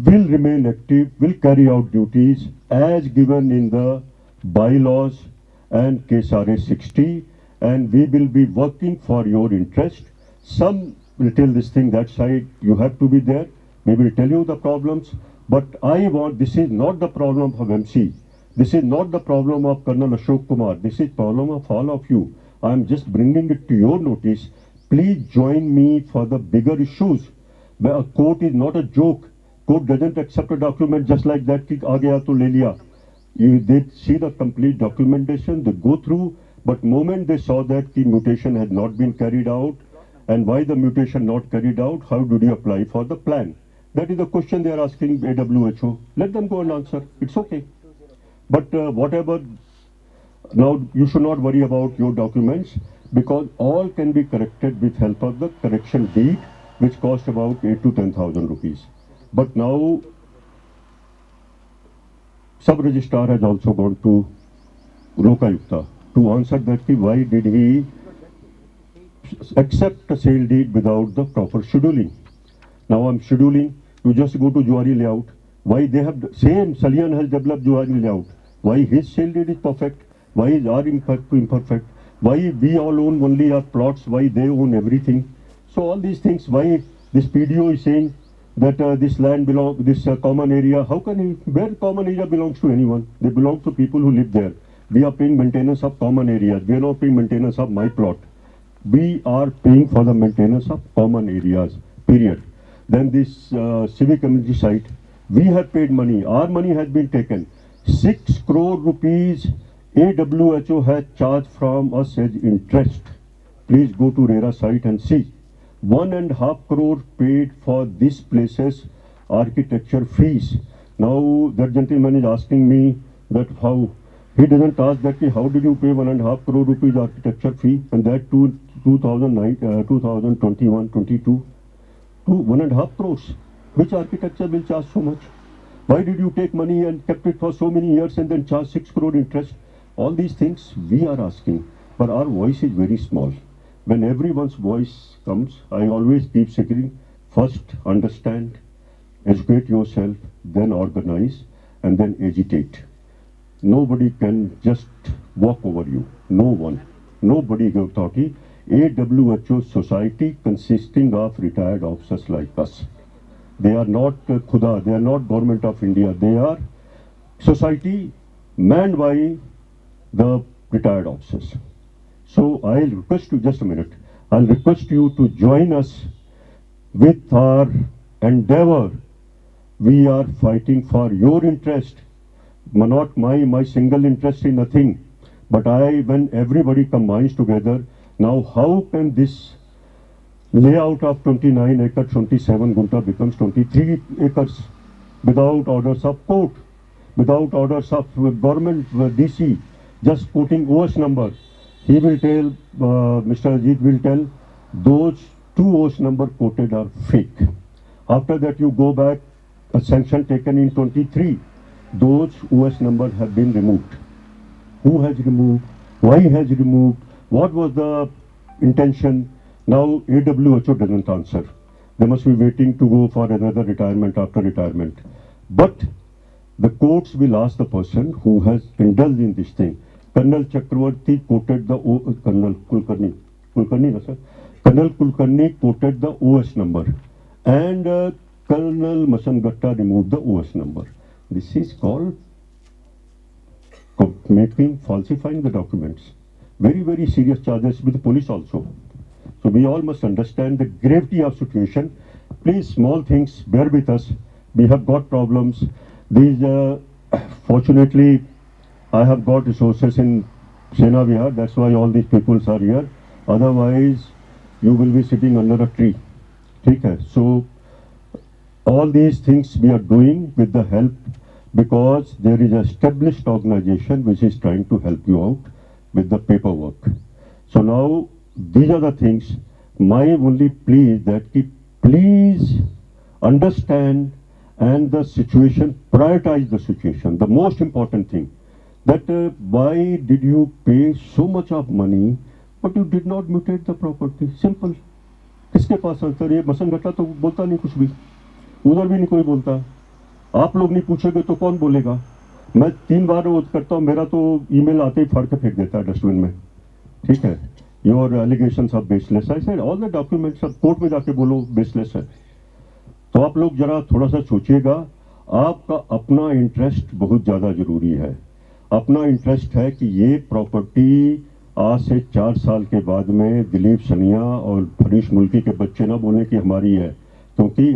S2: will remain active, will carry out duties as given in the bylaws and KSRA 60, and we will be working for your interest. Some will tell this thing, that side, you have to be there. We will tell you the problems, but I want, this is not the problem of MC. This is not the problem of Colonel Ashok Kumar. This is problem of all of you. I am just bringing it to your notice. Please join me for the bigger issues. Where a court is not a joke. Court doesn't accept a document just like that. Ki aa gaya to le liya. They see the complete documentation. They go through. But moment they saw that the mutation had not been carried out, and why the mutation not carried out, how did you apply for the plan? That is the question they are asking AWHO. Let them go and answer. It's okay. But whatever, now you should not worry about your documents, because all can be corrected with help of the correction deed, which cost about 8 to 10,000 rupees. But now, sub-registrar has also gone to Lokayukta to answer that why did he accept a sale deed without the proper scheduling. Now I'm scheduling, you just go to Juari layout. Why they have, same Salian has developed Juari layout. Why his sale deed is perfect? Why is our imperfect? Why we all own only our plots? Why they own everything? So all these things, why this PDO is saying that this land belongs, this common area, how can he, where common area belongs to anyone? They belong to people who live there. We are paying maintenance of common areas. We are not paying maintenance of my plot. We are paying for the maintenance of common areas, period. Then this civic community site, we have paid money. Our money has been taken. 6 crore rupees AWHO has charged from us as interest. Please go to RERA site and see. 1.5 crore paid for this place's architecture fees. Now that gentleman is asking me that how, he doesn't ask that how did you pay 1.5 crore rupees architecture fee, and that to 2021-22 to 1.5 crores. Which architecture will charge so much? Why did you take money and kept it for so many years and then charge 6 crore interest? All these things we are asking, but our voice is very small. When everyone's voice comes, I always keep saying, first understand, educate yourself, then organize, and then agitate. Nobody can just walk over you. No one. Nobody has authority. AWHO society consisting of retired officers like us. They are not Khuda, they are not government of India. They are society manned by the retired officers. So I'll request you, just a minute, I'll request you to join us with our endeavor. We are fighting for your interest, not my single interest in nothing. But when everybody combines together, now how can this layout of 29 acres, 27 gunta becomes 23 acres without orders of court, without orders of government DC, just quoting OS number. He will tell, Mr. Ajit will tell, those 2 OS number quoted are fake. After that you go back, a sanction taken in 23, those OS numbers have been removed. Who has removed? Why has removed? What was the intention? Now AWHO doesn't answer. They must be waiting to go for another retirement after retirement. But the courts will ask the person who has indulged in this thing. Colonel Chakravarti quoted the Colonel Kulkarni, no sir? Colonel Kulkarni quoted the OS number, and Colonel Masangatta removed the OS number. This is called falsifying the documents. Very, very serious charges with the police also. So we all must understand the gravity of situation. Please, small things, bear with us. We have got problems. These, fortunately, I have got resources in Sena Vihar. That's why all these people are here. Otherwise, you will be sitting under a tree. Okay? So, all these things we are doing with the help, because there is an established organization which is trying to help you out with the paperwork. So now, these are the things. My only plea is that please understand and the situation, prioritize the situation. The most important thing, that why did you pay so much of money but you did not mutate the property? Simple. किसके पास answer? ये मसन घटा तो बोलता नहीं कुछ भी, उधर भी नहीं कोई बोलता. आप लोग नहीं पूछोगे तो कौन बोलेगा? मैं 3 बार वो करता हूँ, मेरा तो ईमेल आते ही फाड़ के फेंक देता है डस्टबिन में. ठीक है, your allegations are baseless. I said all the documents, अब कोर्ट में जाके बोलो बेसलेस है. तो आप लोग जरा थोड़ा सा सोचिएगा, आपका अपना इंटरेस्ट बहुत ज़्यादा जरूरी है. अपना इंटरेस्ट है कि ये प्रॉपर्टी आज से 4 साल के बाद में दिलीप सनिया और हरीश मुल्की के बच्चे ना बोलें कि हमारी है, क्योंकि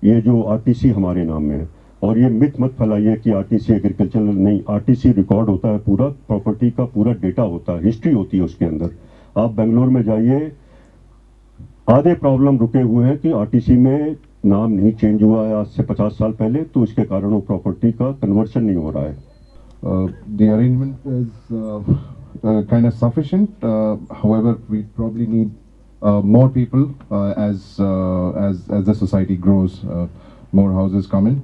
S2: ये जो आरटीसी हमारे नाम में है. और ये मिथ मत फैलाइए कि आरटीसी एग्रीकल्चर नहीं. आरटीसी रिकॉर्ड होता है, पूरा प्रॉपर्टी का पूरा डेटा होता है, हिस्ट्री होती है उसके अंदर. आप बेंगलोर में जाइए, आधे प्रॉब्लम रुके हुए हैं कि आरटीसी में नाम नहीं चेंज हुआ है आज से 50 साल पहले, तो इसके कारण वो प्रॉपर्टी का कन्वर्शन नहीं हो रहा है.
S8: The arrangement is kind of sufficient. However, we probably need more people as the society grows. More houses come in.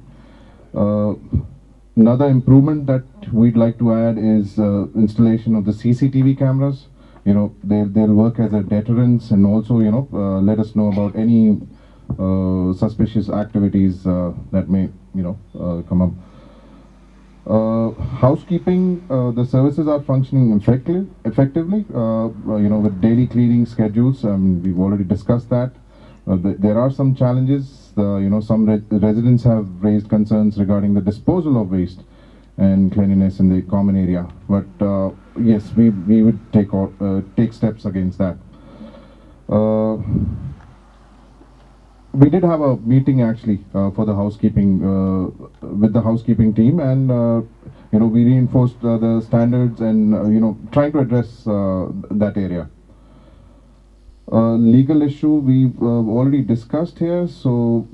S8: Another improvement that we'd like to add is installation of the CCTV cameras. You know, they'll work as a deterrence, and also, you know, let us know about any suspicious activities that may, you know, come up. Housekeeping, the services are functioning effectively, you know, with daily cleaning schedules. We've already discussed that. There are some challenges. You know, some residents have raised concerns regarding the disposal of waste and cleanliness in the common area. But yes, we would take steps against that. We did have a meeting actually for the housekeeping with the housekeeping team, and you know, we reinforced the standards and you know, trying to address that area. Legal issue we've already discussed here, so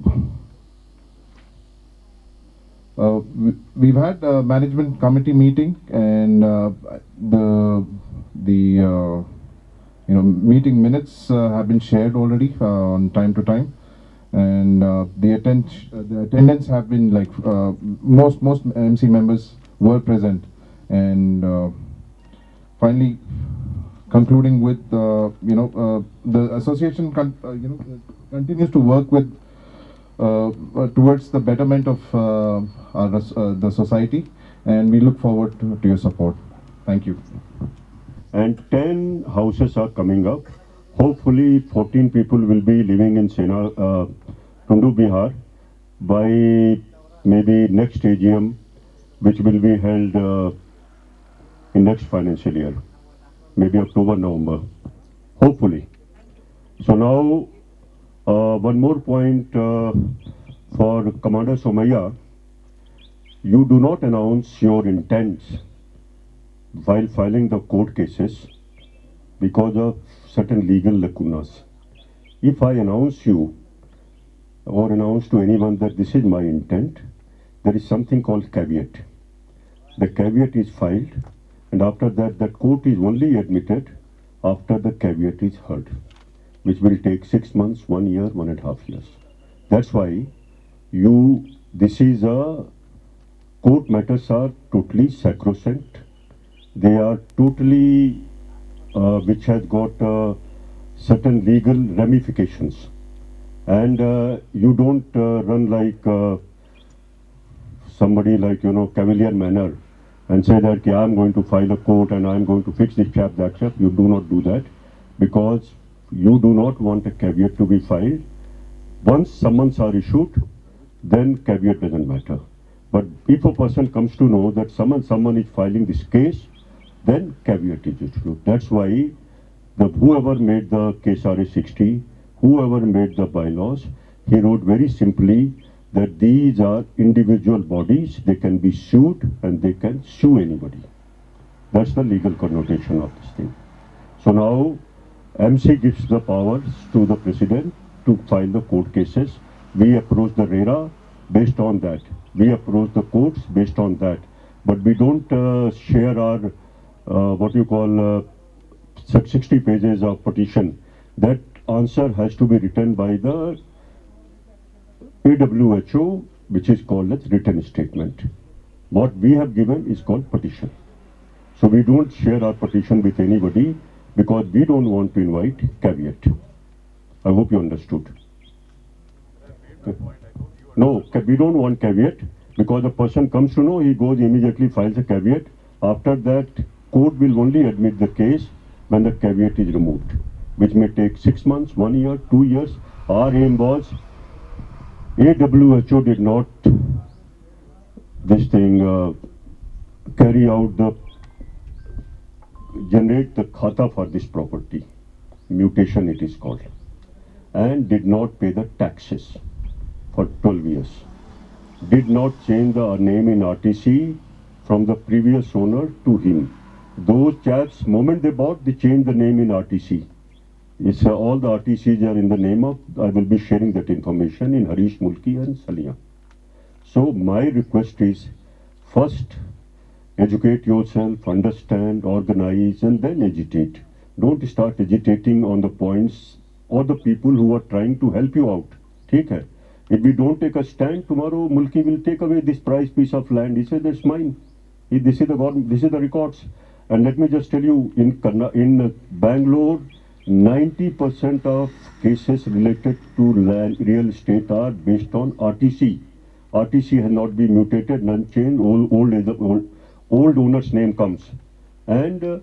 S8: we've had a management committee meeting, and the you know, meeting minutes have been shared already on time to time. And the attendance have been like most MC members were present, and finally concluding with you know, the association you know, continues to work with towards the betterment of the society, and we look forward to your support. Thank you.
S2: And 10 houses are coming up. Hopefully 14 people will be living in Sena, Kundu Bihar by maybe next AGM, which will be held in next financial year, maybe October, November, hopefully. So now one more point for Commander Somaiya. You do not announce your intents while filing the court cases because of certain legal lacunas. If I announce you or announce to anyone that this is my intent, there is something called caveat. The caveat is filed, and after that, that court is only admitted after the caveat is heard, which will take 6 months, 1 year, 1.5 years. That's why this is court matters are totally sacrosanct. They are totally which has got certain legal ramifications, and you don't run like somebody like, you know, cavalier manner and say that okay, I'm going to file a court and I'm going to fix this chap, that chap. You do not do that, because you do not want a caveat to be filed. Once summons are issued, then caveat doesn't matter. But if a person comes to know that someone is filing this case, then caveat is issued. That's why whoever made the KSRA 60, whoever made the bylaws, he wrote very simply that these are individual bodies, they can be sued and they can sue anybody. That's the legal connotation of this thing. So now MC gives the powers to the president to file the court cases. We approach the RERA based on that. We approach the courts based on that. But we don't share our, what you call, 60 pages of petition. That answer has to be written by the AWHO, which is called as written statement. What we have given is called petition. So we don't share our petition with anybody because we don't want to invite caveat. I hope you understood. No, we don't want caveat because the person comes to know, he goes immediately files a caveat. After that, court will only admit the case when the caveat is removed, which may take 6 months, 1 year, 2 years. Our aim was, AWHO did not carry out the generate the khata for this property, mutation it is called, and did not pay the taxes for 12 years. Did not change the name in RTC from the previous owner to him. Those chaps, moment they bought, they changed the name in RTC. It's all the RTCs are in the name of, I will be sharing that information in Harish Mulki and Salia. So my request is, first, educate yourself, understand, organize, and then agitate. Don't start agitating on the points or the people who are trying to help you out. Theek hai? If we don't take a stand, tomorrow Mulki will take away this prize piece of land. He said, that's mine. This is the records. And let me just tell you, in Bangalore, 90% of cases related to land, real estate are based on RTC. RTC has not been mutated, none changed, old owner's name comes. And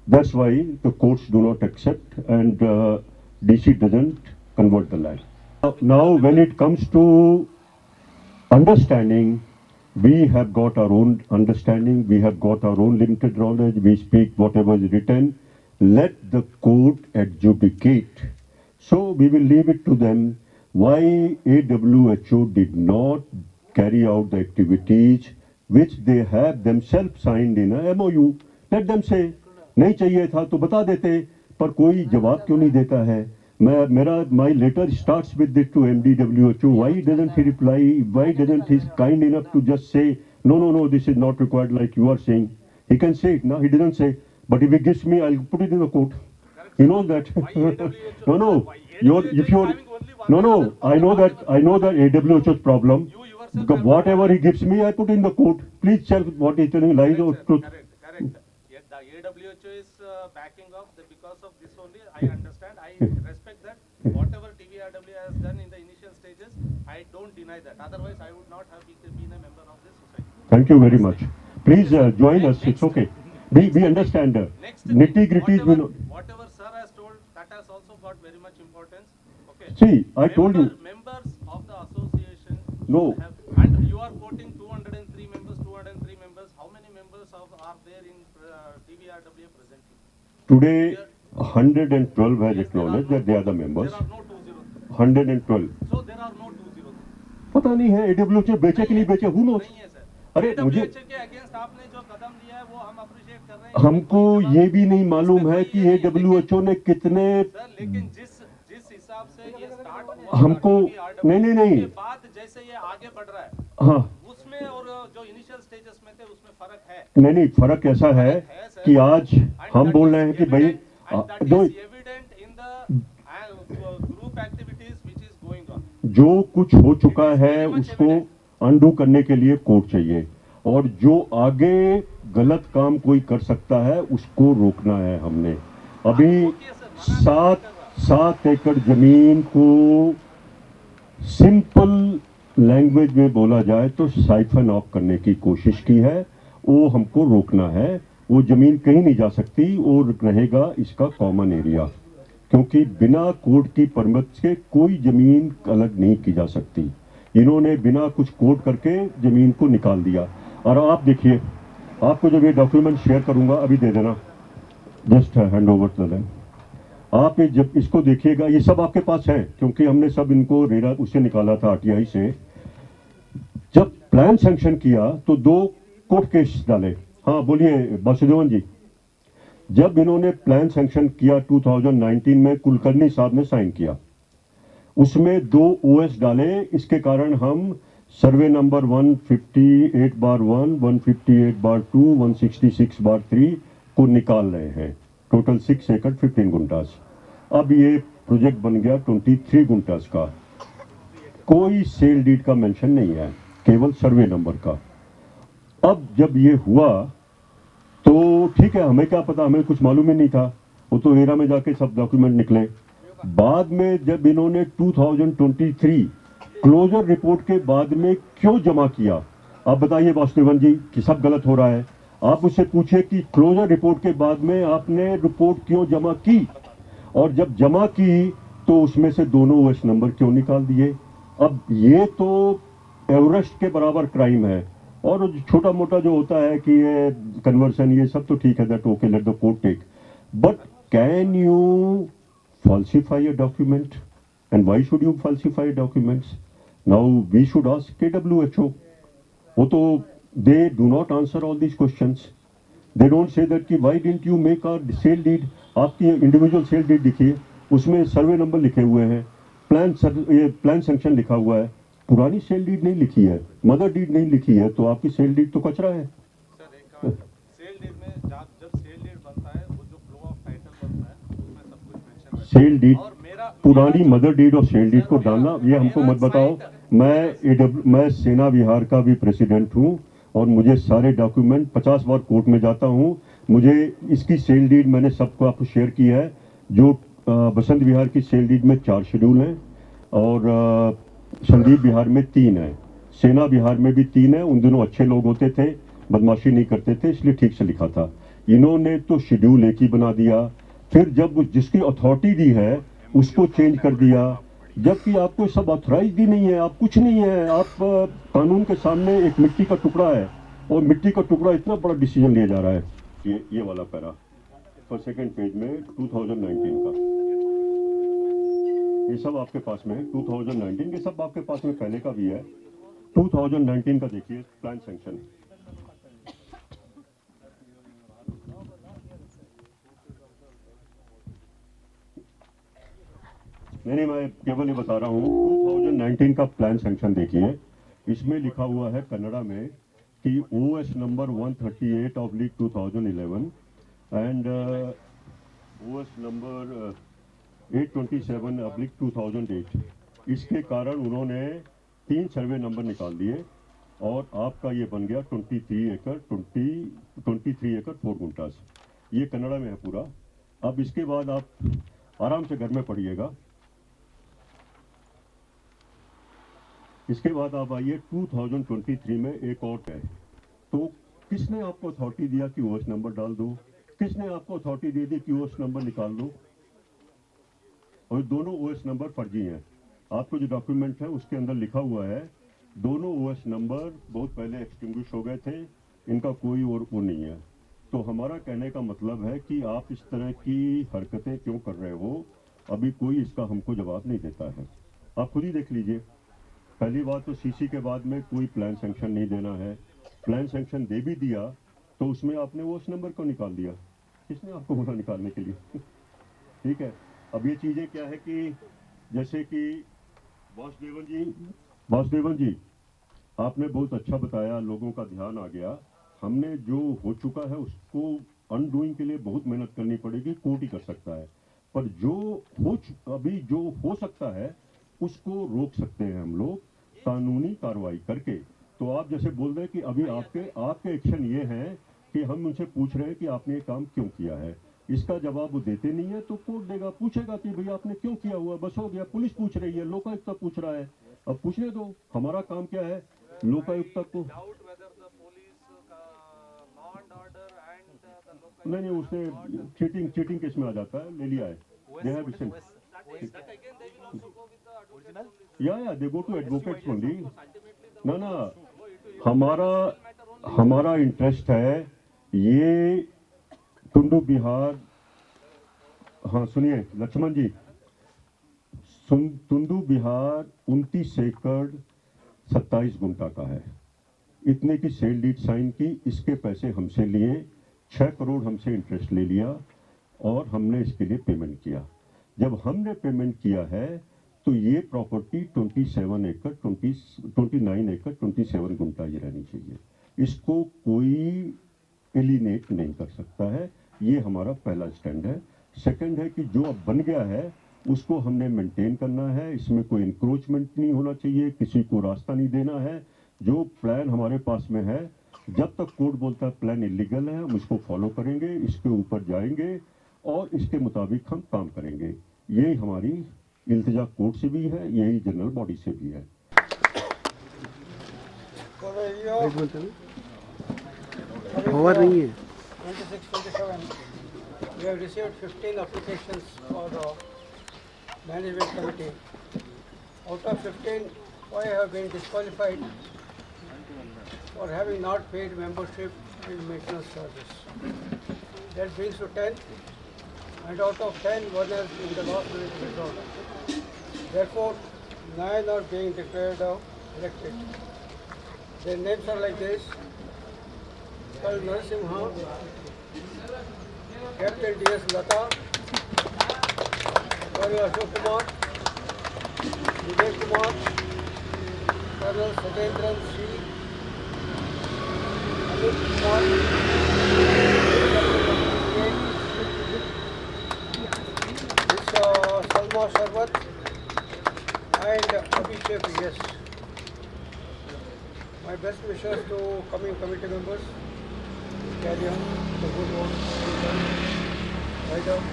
S2: that's why the courts do not accept and DC doesn't convert the land. Now, when it comes to understanding, we have got our own understanding, we have got our own limited knowledge, we speak whatever is written. Let the court adjudicate. So we will leave it to them why AWHO did not carry out the activities which they have themselves signed in a MOU. Let them say, नहीं चाहिए था तो बता देते, पर कोई जवाब क्यों नहीं देता है? My letter starts with this to MDWHO. Why doesn't he reply? Why doesn't he kind enough to just say, no, this is not required like you are saying? He can say it. No, he doesn't say. But if he gives me, I'll put it in the court. He knows that. I know that AWHO's problem. Because whatever he gives me, I put in the court. Please tell what he's telling, lies or truth.
S9: Correct. Yet the AWHO is backing up because of this only. I understand. I respect that. Whatever TVRW has done in the initial stages, I don't deny that. Otherwise, I would not have been a member of this society.
S2: Thank you very much. Please join us. It's okay. We understand. Nitty-gritties will...
S9: Whatever sir has told, that has also got very much importance. Okay.
S2: See, I told you.
S9: Members of the association.
S2: No.
S9: And you are quoting 203 members. How many members are there in TVRW presently?
S2: Today, 112 has acknowledged that they are the members.
S9: There are no 203.
S2: 112.
S9: So there are no 203.
S2: पता नहीं है AWHO बेचे कि नहीं बेचे, who knows?
S9: नहीं है sir.
S2: अरे मुझे
S9: के अगेंस्ट आपने जो कदम लिया है वो हम अप्रिशिएट कर रहे हैं.
S2: हमको ये भी नहीं मालूम है कि AWHO ने कितने
S9: सर लेकिन जिस हिसाब से ये स्टार्ट हुआ
S2: हमको नहीं
S9: के बाद जैसे ये आगे बढ़ रहा है
S2: हाँ
S9: उसमें और जो इनिशियल स्टेजेस में थे उसमें फर्क है.
S2: नहीं फर्क ऐसा है कि आज हम बोल रहे हैं कि भाई दो
S9: evident in the group activities which is going on.
S2: जो कुछ हो चुका है उसको अंडू करने के लिए कोर्ट चाहिए और जो आगे गलत काम कोई कर सकता है उसको रोकना है. हमने अभी 7 एकड़ जमीन को सिंपल लैंग्वेज में बोला जाए तो साइफन ऑफ करने की कोशिश की है. वो हमको रोकना है. वो जमीन कहीं नहीं जा सकती और रहेगा इसका कॉमन एरिया, क्योंकि बिना कोर्ट की परमिट से कोई जमीन अलग नहीं की जा सकती. इन्होंने बिना कुछ कोर्ट करके जमीन को निकाल दिया. और आप देखिए, आपको जब ये डॉक्यूमेंट शेयर करूंगा अभी दे देना, just hand over to the land. आप जब इसको देखिएगा, ये सब आपके पास है क्योंकि हमने सब इनको रेरा उससे निकाला था RTI से. जब प्लान सैंक्शन किया तो 2 कोर्ट केस डाले. हाँ बोलिए वासुदेवन जी। जब इन्होंने प्लान सैंक्शन किया 2019 में, कुलकर्णी साहब ने साइन किया, उसमें 2 ओएस डाले। इसके कारण हम सर्वे नंबर 158/1, 158/2, 166/3 को निकाल रहे हैं। टोटल 6 एकड़ 15 गुंटास। अब ये प्रोजेक्ट बन गया 23 गुंटास का। कोई सेल डीड का मेंशन नहीं है, केवल सर्वे नंबर का। अब जब ये हुआ तो ठीक है, हमें क्या पता, हमें कुछ मालूम ही नहीं था। वो तो एरा में जाके सब डॉक्यूमेंट निकले। बाद में जब इन्होंने 2023 क्लोजर रिपोर्ट के बाद में क्यों जमा किया, आप बताइए वासुदेवन जी कि सब गलत हो रहा है। आप उससे पूछे कि क्लोजर रिपोर्ट के बाद में आपने रिपोर्ट क्यों जमा की, और जब जमा की तो उसमें से दोनों ओएस नंबर क्यों निकाल दिए। अब ये तो एवरेस्ट के बराबर क्राइम है। और छोटा मोटा जो होता है कि ये कन्वर्सन, ये सब तो ठीक है, that okay, let the court take, but can you falsify a document? And why should you falsify documents? Now we should ask KWHO. वो तो they do not answer all these questions. They don't say that कि why didn't you make our sale deed? आपकी individual sale deed दिखिए, उसमें survey number लिखे हुए हैं, plan sanction लिखा हुआ है, पुरानी सेल डीड नहीं लिखी है, मदर डीड नहीं लिखी है, तो आपकी सेल डीड तो कचरा है।
S9: सर एक सेल डीड में जब सेल डीड बनता है, वो जो फ्लो ऑफ टाइटल बनता है उसमें सब कुछ मेंशन रहता है।
S2: सेल डीड,
S9: और मेरा
S2: पुरानी मदर डीड और सेल डीड को डालना, ये हमको मत बताओ। मैं सेना विहार का भी प्रेसिडेंट हूँ और मुझे सारे डॉक्यूमेंट 50 बार कोर्ट में जाता हूँ। मुझे इसकी सेल डीड मैंने सबको आपको शेयर की है। जो बसंत विहार की सेल डीड में 4 शेड्यूल हैं और संदीप विहार में 3 है, सेना विहार में भी 3 है। उन दिनों अच्छे लोग होते थे, बदमाशी नहीं करते थे, इसलिए ठीक से लिखा था। इन्होंने तो शेड्यूल एक ही बना दिया, फिर जब जिसकी अथॉरिटी दी है उसको चेंज कर दिया, जबकि आपको सब ऑथराइज भी नहीं है, आप कुछ नहीं है। आप कानून के सामने एक मिट्टी का टुकड़ा है, और मिट्टी का टुकड़ा इतना बड़ा डिसीजन लिया जा रहा है। ये वाला पैरा पर सेकंड पेज में 2019 का, ये सब आपके पास में 2019 के, सब आपके पास में पहले का भी है। 2019 का देखिए प्लान सैंक्शन। नहीं, मैं केवल ये बता रहा हूँ, 2019 का प्लान सैंक्शन देखिए। इसमें लिखा हुआ है कन्नड़ा में कि OS number 138/2011 and OS number 827/2008। इसके कारण उन्होंने 3 सर्वे नंबर निकाल दिए और आपका ये बन गया 23 एकड़ 4 गुंटास। ये कन्नड़ा में है पूरा। अब इसके बाद आप आराम से घर में पढ़िएगा। इसके बाद आप आइए 2023 में एक और है। तो किसने आपको अथॉरिटी दिया कि ओएस नंबर डाल दो? किसने आपको अथॉरिटी दे दी कि ओएस नंबर निकाल दो? और दोनों ओएस नंबर फर्जी हैं। आपको जो डॉक्यूमेंट है उसके अंदर लिखा हुआ है दोनों ओएस नंबर बहुत पहले एक्सटिंग्विश हो गए थे, इनका कोई और वो नहीं है। तो हमारा कहने का मतलब है कि आप इस तरह की हरकतें क्यों कर रहे हो, अभी कोई इसका हमको जवाब नहीं देता है। आप खुद ही देख लीजिए। पहली बात तो सीसी के बाद में कोई प्लान सैंक्शन नहीं देना है। प्लान सैंक्शन दे भी दिया तो उसमें आपने वो उस नंबर को निकाल दिया। किसने आपको बोला निकालने के लिए? ठीक है। अब ये चीज़ें क्या है कि जैसे कि वासुदेवन जी आपने बहुत अच्छा बताया, लोगों का ध्यान आ गया। हमने जो हो चुका है उसको अनडूइंग के लिए बहुत मेहनत करनी पड़ेगी, कोर्ट ही कर सकता है। पर अभी जो हो सकता है उसको रोक सकते हैं हम लोग कानूनी कार्रवाई करके। तो आप जैसे बोल रहे हैं कि अभी आपके एक्शन ये हैं कि हम उनसे पूछ रहे हैं कि आपने ये काम क्यों किया है। इसका जवाब वो देते नहीं है तो कोर्ट देगा, पूछेगा कि भैया आपने क्यों किया हुआ, बस हो गया। पुलिस पूछ रही है, लोकायुक्त पूछ रहा है, अब पूछने दो। हमारा काम क्या है, लोकायुक्त को नहीं उसने चीटिंग केस में आ जाता है, ले लिया है। दे गो टू एडवोकेट्स ओनली। ना हमारा इंटरेस्ट है ये टुंडू बिहार। हाँ सुनिए लक्ष्मण जी, टुंडू बिहार 29 एकड़ 27 गुंटा का है। इतने की सेल डीड साइन की, इसके पैसे हमसे लिए, 6 करोड़ हमसे इंटरेस्ट ले लिया और हमने इसके लिए पेमेंट किया। जब हमने पेमेंट किया है तो ये प्रॉपर्टी 29 एकड़ 27 गुंटा ये रहनी चाहिए। इसको कोई एलिनेट नहीं कर सकता है। ये हमारा पहला स्टैंड है। सेकंड है कि जो अब बन गया है उसको हमने मेंटेन करना है। इसमें कोई इंक्रोचमेंट नहीं होना चाहिए, किसी को रास्ता नहीं देना है। जो प्लान हमारे पास में है, जब तक कोर्ट बोलता है प्लान इलीगल है, हम इसको फॉलो करेंगे, इसके ऊपर जाएंगे और इसके मुताबिक हम काम करेंगे। यही हमारी इल्तिजा कोर्ट से भी है, यही जनरल बॉडी से भी है।
S3: ओवर नहीं है। 26-27 we have received 15 applications for the management committee. Out of 15, 5 have been disqualified for having not paid membership and maintenance charges. That brings to 10, and out of 10, 1 has in the last minute withdrawn. Therefore, 9 are being declared elected. Their names are like this: Kal Narasimha, Captain D.S. Lata, Colonel Ashok Kumar, Vijay Kumar, Colonel Sajendran C, Amit Kumar, Miss Salma Sharbat, and Abhishek Yes. My best wishes to coming committee members. Carry on the good work right out.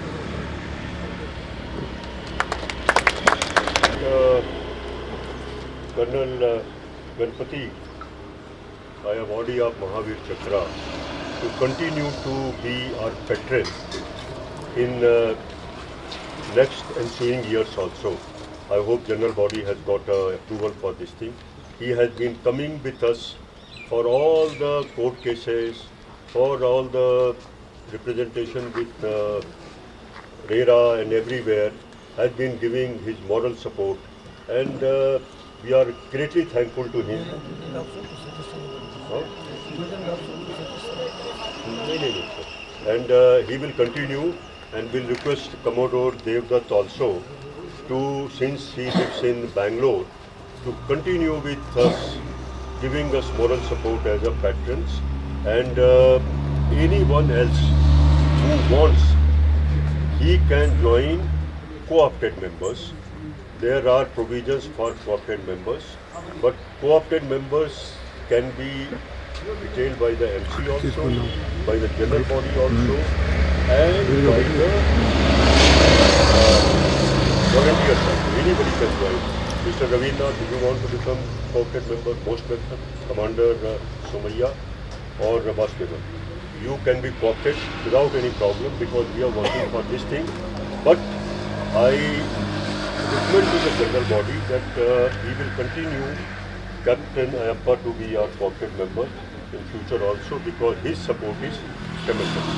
S2: Colonel Ganpati, I am Audi of Mahavir Chakra to continue to be our patron in next ensuing years also. I hope General Body has got approval for this thing. He has been coming with us for all the court cases, for all the representation with RERA and everywhere, has been giving his moral support, and we are greatly thankful to him. Huh? And he will continue, and will request Commodore Devdutt also to, since he lives in Bangalore, to continue with us, giving us moral support as a patrons, and anyone else who wants, he can join co-opted members. There are provisions for co-opted members, but co-opted members can be retained by the MC also, by the general body also, and by the volunteers also. Anybody can join. Mr. Ravina, do you want to become co-opted member? Most welcome. Commander Somaya or Vasdevan. You can be co-opted without any problem, because we are working for this thing. But I recommend to the general body that we will continue Captain Ayappa to be our co-opted member in future also, because his support is tremendous.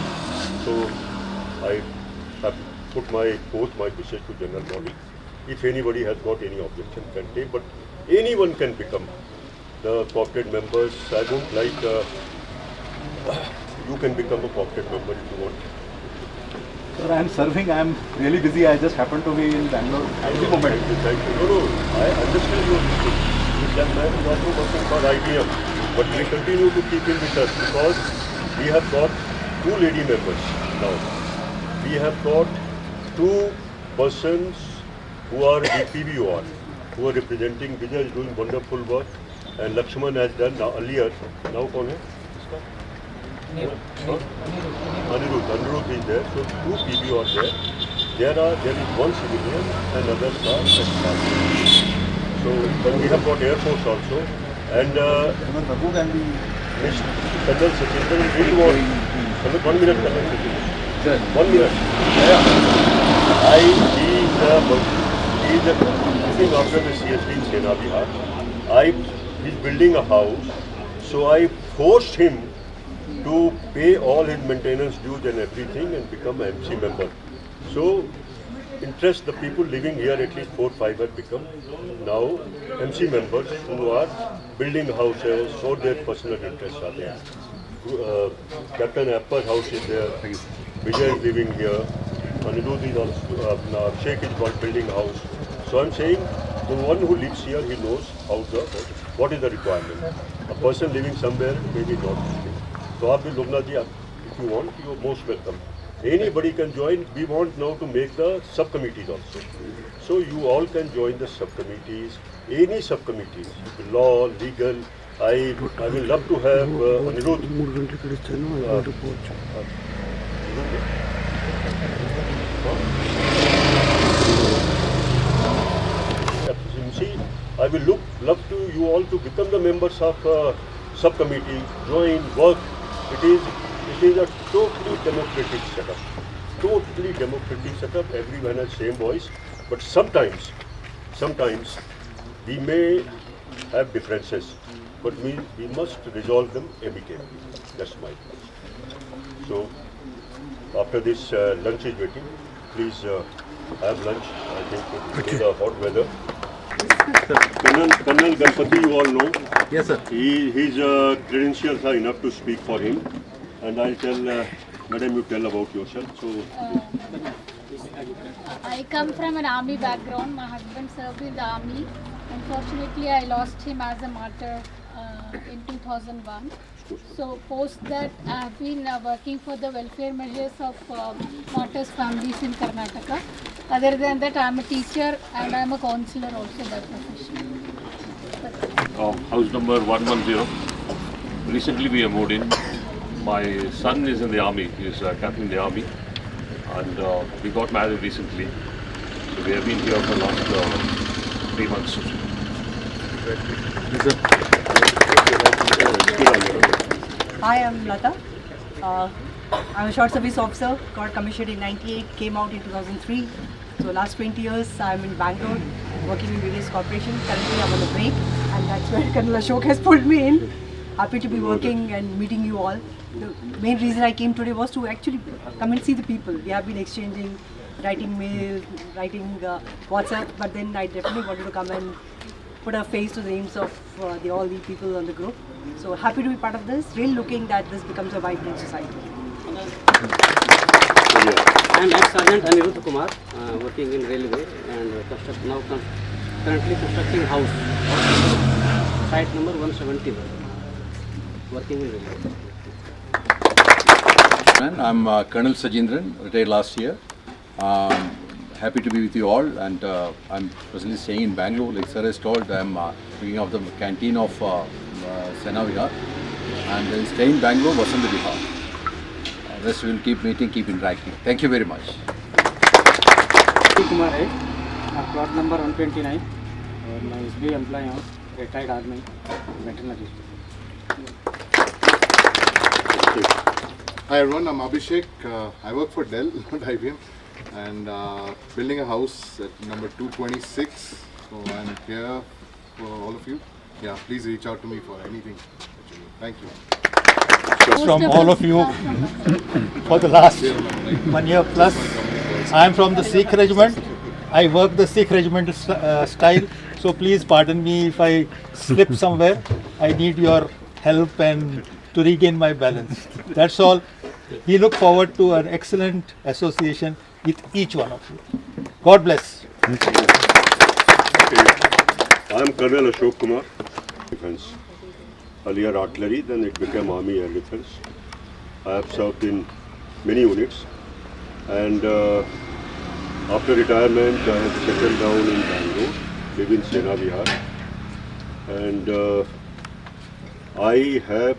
S2: So I have put both my wishes to general body. If anybody has got any objection, can take, but anyone can become the co-opted members. I don't like, you can become a co-opted member if you want.
S10: Sir, I am serving, I am really busy, I just happen to be in Bangalore at the moment.
S2: Thank you. No, I understand your mistake. That man is also working for IBM, but we continue to keep him with us, because we have got 2 lady members now. We have got 2 persons who are DPBOR, who are representing. Vijay is doing wonderful work, and Lakshman has done earlier. Now कौन है? Anirudh is there. So 2 PBO are there. There is 1 civilian and others are ex-service. So then we have got Air Force also, and
S10: who can be
S2: Mr. Colonel Sachin really want 1 minute, Colonel Sachin. 1 minute. He is looking after the CSD in Sena Bihar. He's building a house, so I forced him to pay all his maintenance dues and everything and become an MC member. So
S11: interest, the people living here, at least 4-5 have become now MC members who are building houses for their personal interests are there. Captain Appa's house is there, Vijay is living here, Anirudh is also, Sheikh is called building house. So I'm saying, the one who lives here, he knows what is the requirement. A person living somewhere, maybe not. So Abhi Lubna ji, if you want, you are most welcome. Anybody can join. We want now to make the subcommittees also. So you all can join the subcommittees, any subcommittees, law, legal. I will love to have Anirudh. See, I will love to you all to become the members of subcommittee, join, work. It is a totally democratic setup. Totally democratic setup. Everyone has same voice. But sometimes we may have differences, but we must resolve them amicably. That's my point. So after this lunch is waiting, please have lunch. I think in the hot weather. Kannan Ganpati, you all know.
S10: Yes, sir.
S11: His credentials are enough to speak for him. And I'll tell, Madam, you tell about yourself. So,
S12: I come from an army background. My husband served in the army. Unfortunately, I lost him as a martyr in 2001. So post that, I have been working for the welfare measures of martyrs' families in Karnataka. Other than that, I am a teacher and I am a counselor also by profession.
S13: House number 110. Recently we have moved in. My son is in the army. He is a captain in the army. And we got married recently. So we have been here for the last 3 months.
S14: Hi, I'm Lata. I'm a short service officer, got commissioned in 98, came out in 2003. So last 20 years I'm in Bangalore, working in various corporations. Currently I'm on a break and that's where Colonel Ashok has pulled me in. Happy to be working and meeting you all. The main reason I came today was to actually come and see the people. We have been exchanging, writing mail, writing WhatsApp, but then I definitely wanted to come and put a face to the names of all the people on the group. So happy to be part of this, really looking that this becomes a vibrant society.
S15: I am ex-sergeant Anirudh Kumar, working in railway and currently constructing house, site number 171, working in railway.
S16: I'm Colonel Sajindran, retired last year. Happy to be with you all, and I'm presently staying in Bangalore. Like sir has told, I'm bringing up the canteen of Sena Vihar, and then stay in Bangalore, Vasant Vihar. Rest we will keep meeting, keep interacting. Thank you very much.
S15: Kumar है, plot number 129, और मैं SBI employee हूँ, retired army, veterinary.
S8: Hi everyone, I'm Abhishek. I work for Dell, not IBM, and building a house at number 226. So I'm here for all of you. Yeah, please reach out to me for anything that you need. Thank you.
S10: From all of you for the last 1 year plus. I am from the Sikh regiment. I work the Sikh regiment style. So please pardon me if I slip somewhere. I need your help and to regain my balance. That's all. We look forward to an excellent association with each one of you. God bless.
S11: I am Colonel Ashok Kumar, Defense. Earlier artillery, then it became Army Air Defense. I have served in many units, and after retirement I have settled down in Bangalore, live in Sena Vihar, and I have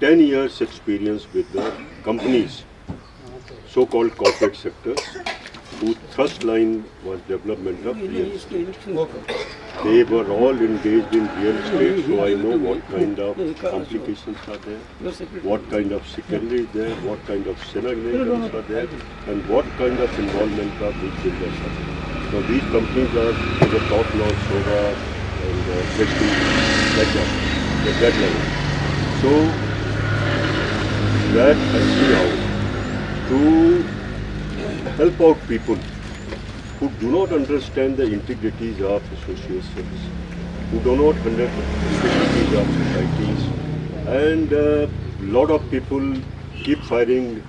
S11: 10 years experience with the companies, so-called corporate sectors, whose thrust line was development of real estate. They were all engaged in real estate, so I know what kind of complications are there, what kind of secondary is there, what kind of semi-rentals are there, and what kind of involvement of these builders are there. So these companies are to the top-notch, Soga and Prestige, like that, at that level. So that helps me out to help out people who do not understand the integrities of associations, who do not understand the integrities of societies, and lot of people keep firing.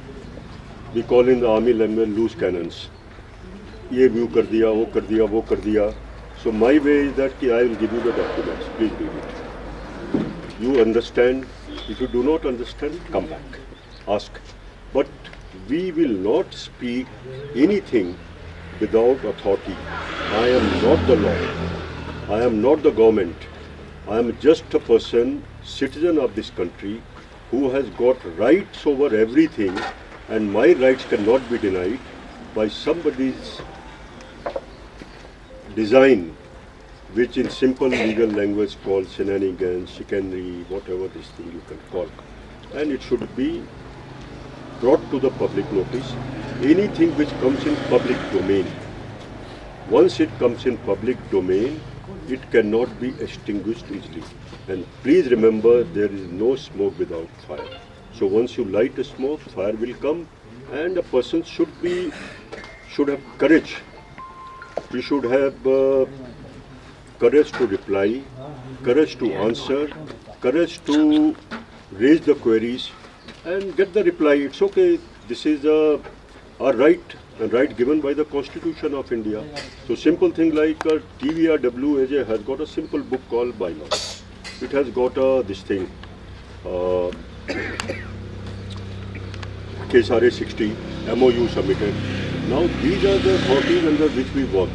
S11: We call in the army language loose cannons. ये view कर दिया, वो कर दिया, वो कर दिया. So my way is that I will give you the documents. Please read it. You understand. If you do not understand, come back. Ask. But we will not speak anything without authority. I am not the law. I am not the government. I am just a person, citizen of this country, who has got rights over everything, and my rights cannot be denied by somebody's design, which in simple legal language called shenanigans, chicanery, whatever this thing you can call. And it should be brought to the public notice. Anything which comes in public domain, once it comes in public domain, it cannot be extinguished easily. And please remember, there is no smoke without fire. So once you light a smoke, fire will come, and a person should have courage. He should have courage to reply, courage to answer, courage to raise the queries and get the reply. It's okay. This is a right, a right given by the Constitution of India. So simple thing like TVRW has got a simple book called bylaws. It has got this thing, case RA 60, MOU submitted. Now these are the authorities under which we work.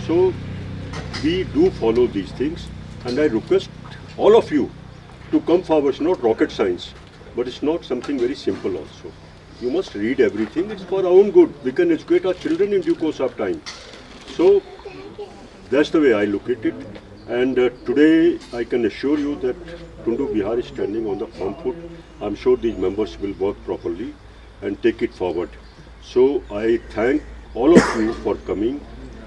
S11: So we do follow these things, and I request all of you to come forward. It's not rocket science, but it's not something very simple also. You must read everything. It's for our own good. We can educate our children in due course of time. So that's the way I look at it. And today I can assure you that Tundu Bihar is standing on the firm foot. I'm sure these members will work properly and take it forward. So I thank all of you for coming.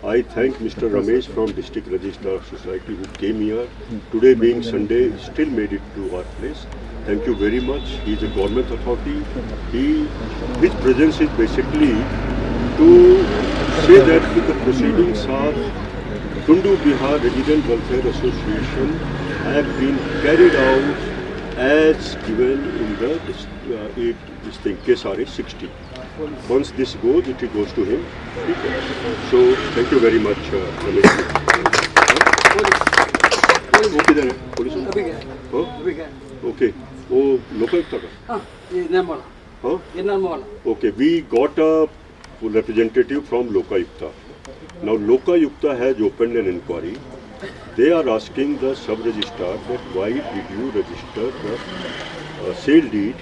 S11: I thank Mr. Ramesh from District Registrar Society who came here. Today being Sunday, still made it to our place. Thank you very much. He is a government authority. His presence is basically to say that the proceedings of Tundu Bihar Resident Welfare Association have been carried out as given in the this thing, case RA 60. Once this goes, it goes to him. So thank you very much, Okay. Oh, local Okay, we got a representative from Lokayukta. Now Lokayukta has opened an inquiry. They are asking the sub-registrar that why did you register the sale deed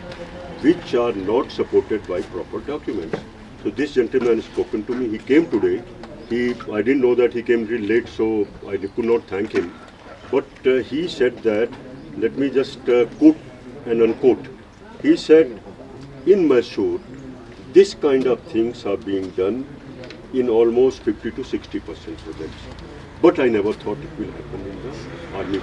S11: which are not supported by proper documents. So this gentleman has spoken to me. He came today. I didn't know that he came really late, so I could not thank him. But he said that, let me just quote and unquote. He said, in Mysore, this kind of things are being done in almost 50 to 60% projects. But I never thought it will happen in the army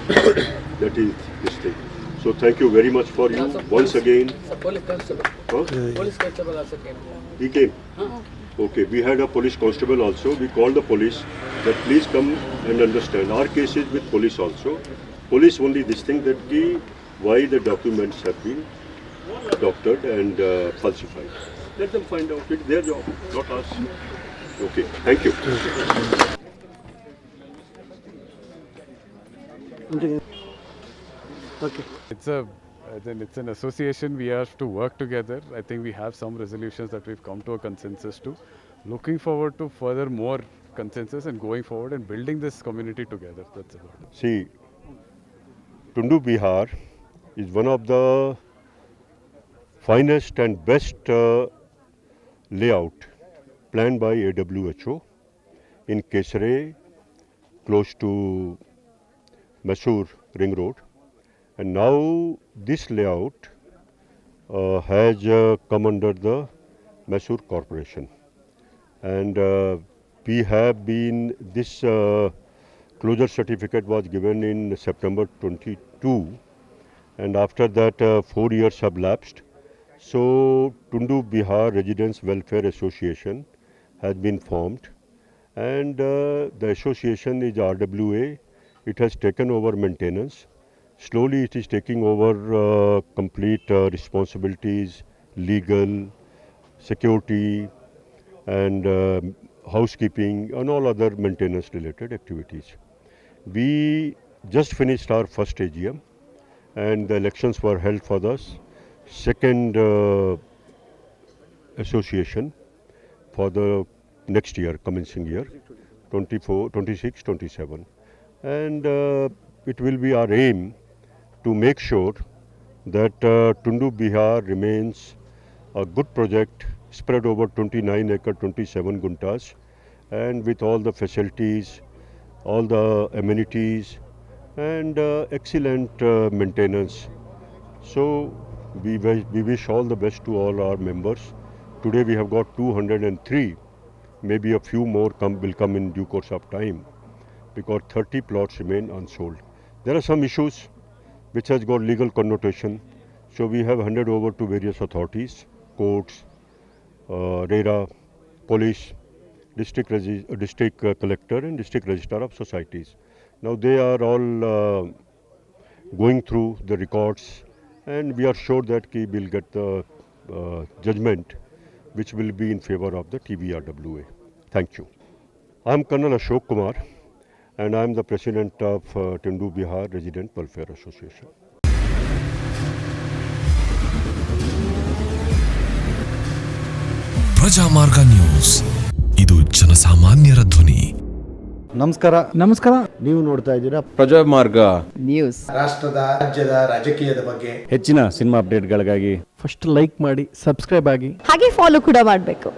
S11: project. That is this thing. So thank you very much for you once again.
S17: Police constable.
S11: Huh?
S17: Police constable also came.
S11: He came. Okay, we had a police constable also. We called the police that please come and understand. Our case is with police also. Police only this thing that why the documents have been doctored and falsified. Let them find out. It's their job, not us. Okay, thank you.
S17: Okay.
S18: It's an association. We have to work together. I think we have some resolutions that we've come to a consensus to. Looking forward to further more consensus and going forward and building this community together. That's about it.
S11: See, Tundu Bihar is one of the finest and best layout planned by AWHO in Kesare, close to Mysore Ring Road. And now this layout has come under the Mysore Corporation. And we have been, this closure certificate was given in September 22, and after that 4 years have lapsed. So Tundu Bihar Residents Welfare Association has been formed, and the association is RWA. It has taken over maintenance. Slowly it is taking over complete responsibilities, legal, security, and housekeeping and all other maintenance related activities. We just finished our first AGM, and the elections were held for the second association for the next year, commencing year, 24, 26, 27. And it will be our aim to make sure that Tundu Bihar remains a good project spread over 29 acre, 27 guntas, and with all the facilities, all the amenities, and excellent maintenance. So we wish all the best to all our members. Today we have got 203. Maybe a few more will come in due course of time, because 30 plots remain unsold. There are some issues which has got legal connotation. So we have handed over to various authorities, courts, RERA, police, district collector and district registrar of societies. Now they are all going through the records, and we are sure that we will get the judgment which will be in favor of the TBRWA. Thank you. I am Colonel Ashok Kumar, and I am the president of Tundu Bihar Resident Welfare Association.
S19: Prajamarga news, ಇದು ಜನಸಾಮಾನ್ಯರ ಧ್ವನಿ.
S20: ನಮಸ್ಕಾರ. ನೀವು ನೋಡ್ತಾ ಇದ್ದೀರಾ
S19: Prajamarga
S20: news. ರಾಷ್ಟ್ರದ ರಾಜ್ಯದ ರಾಜಕೀಯದ ಬಗ್ಗೆ
S21: ಹೆಚ್ಚಿನ ಸಿನಿಮಾ ಅಪ್ಡೇಟ್ಗಳಿಗಾಗಿ
S20: ಫಸ್ಟ್ ಲೈಕ್ ಮಾಡಿ, ಸಬ್ಸ್ಕ್ರೈಬ್ ಆಗಿ,
S22: ಹಾಗೆ ಫಾಲೋ ಕೂಡ ಮಾಡಬೇಕು.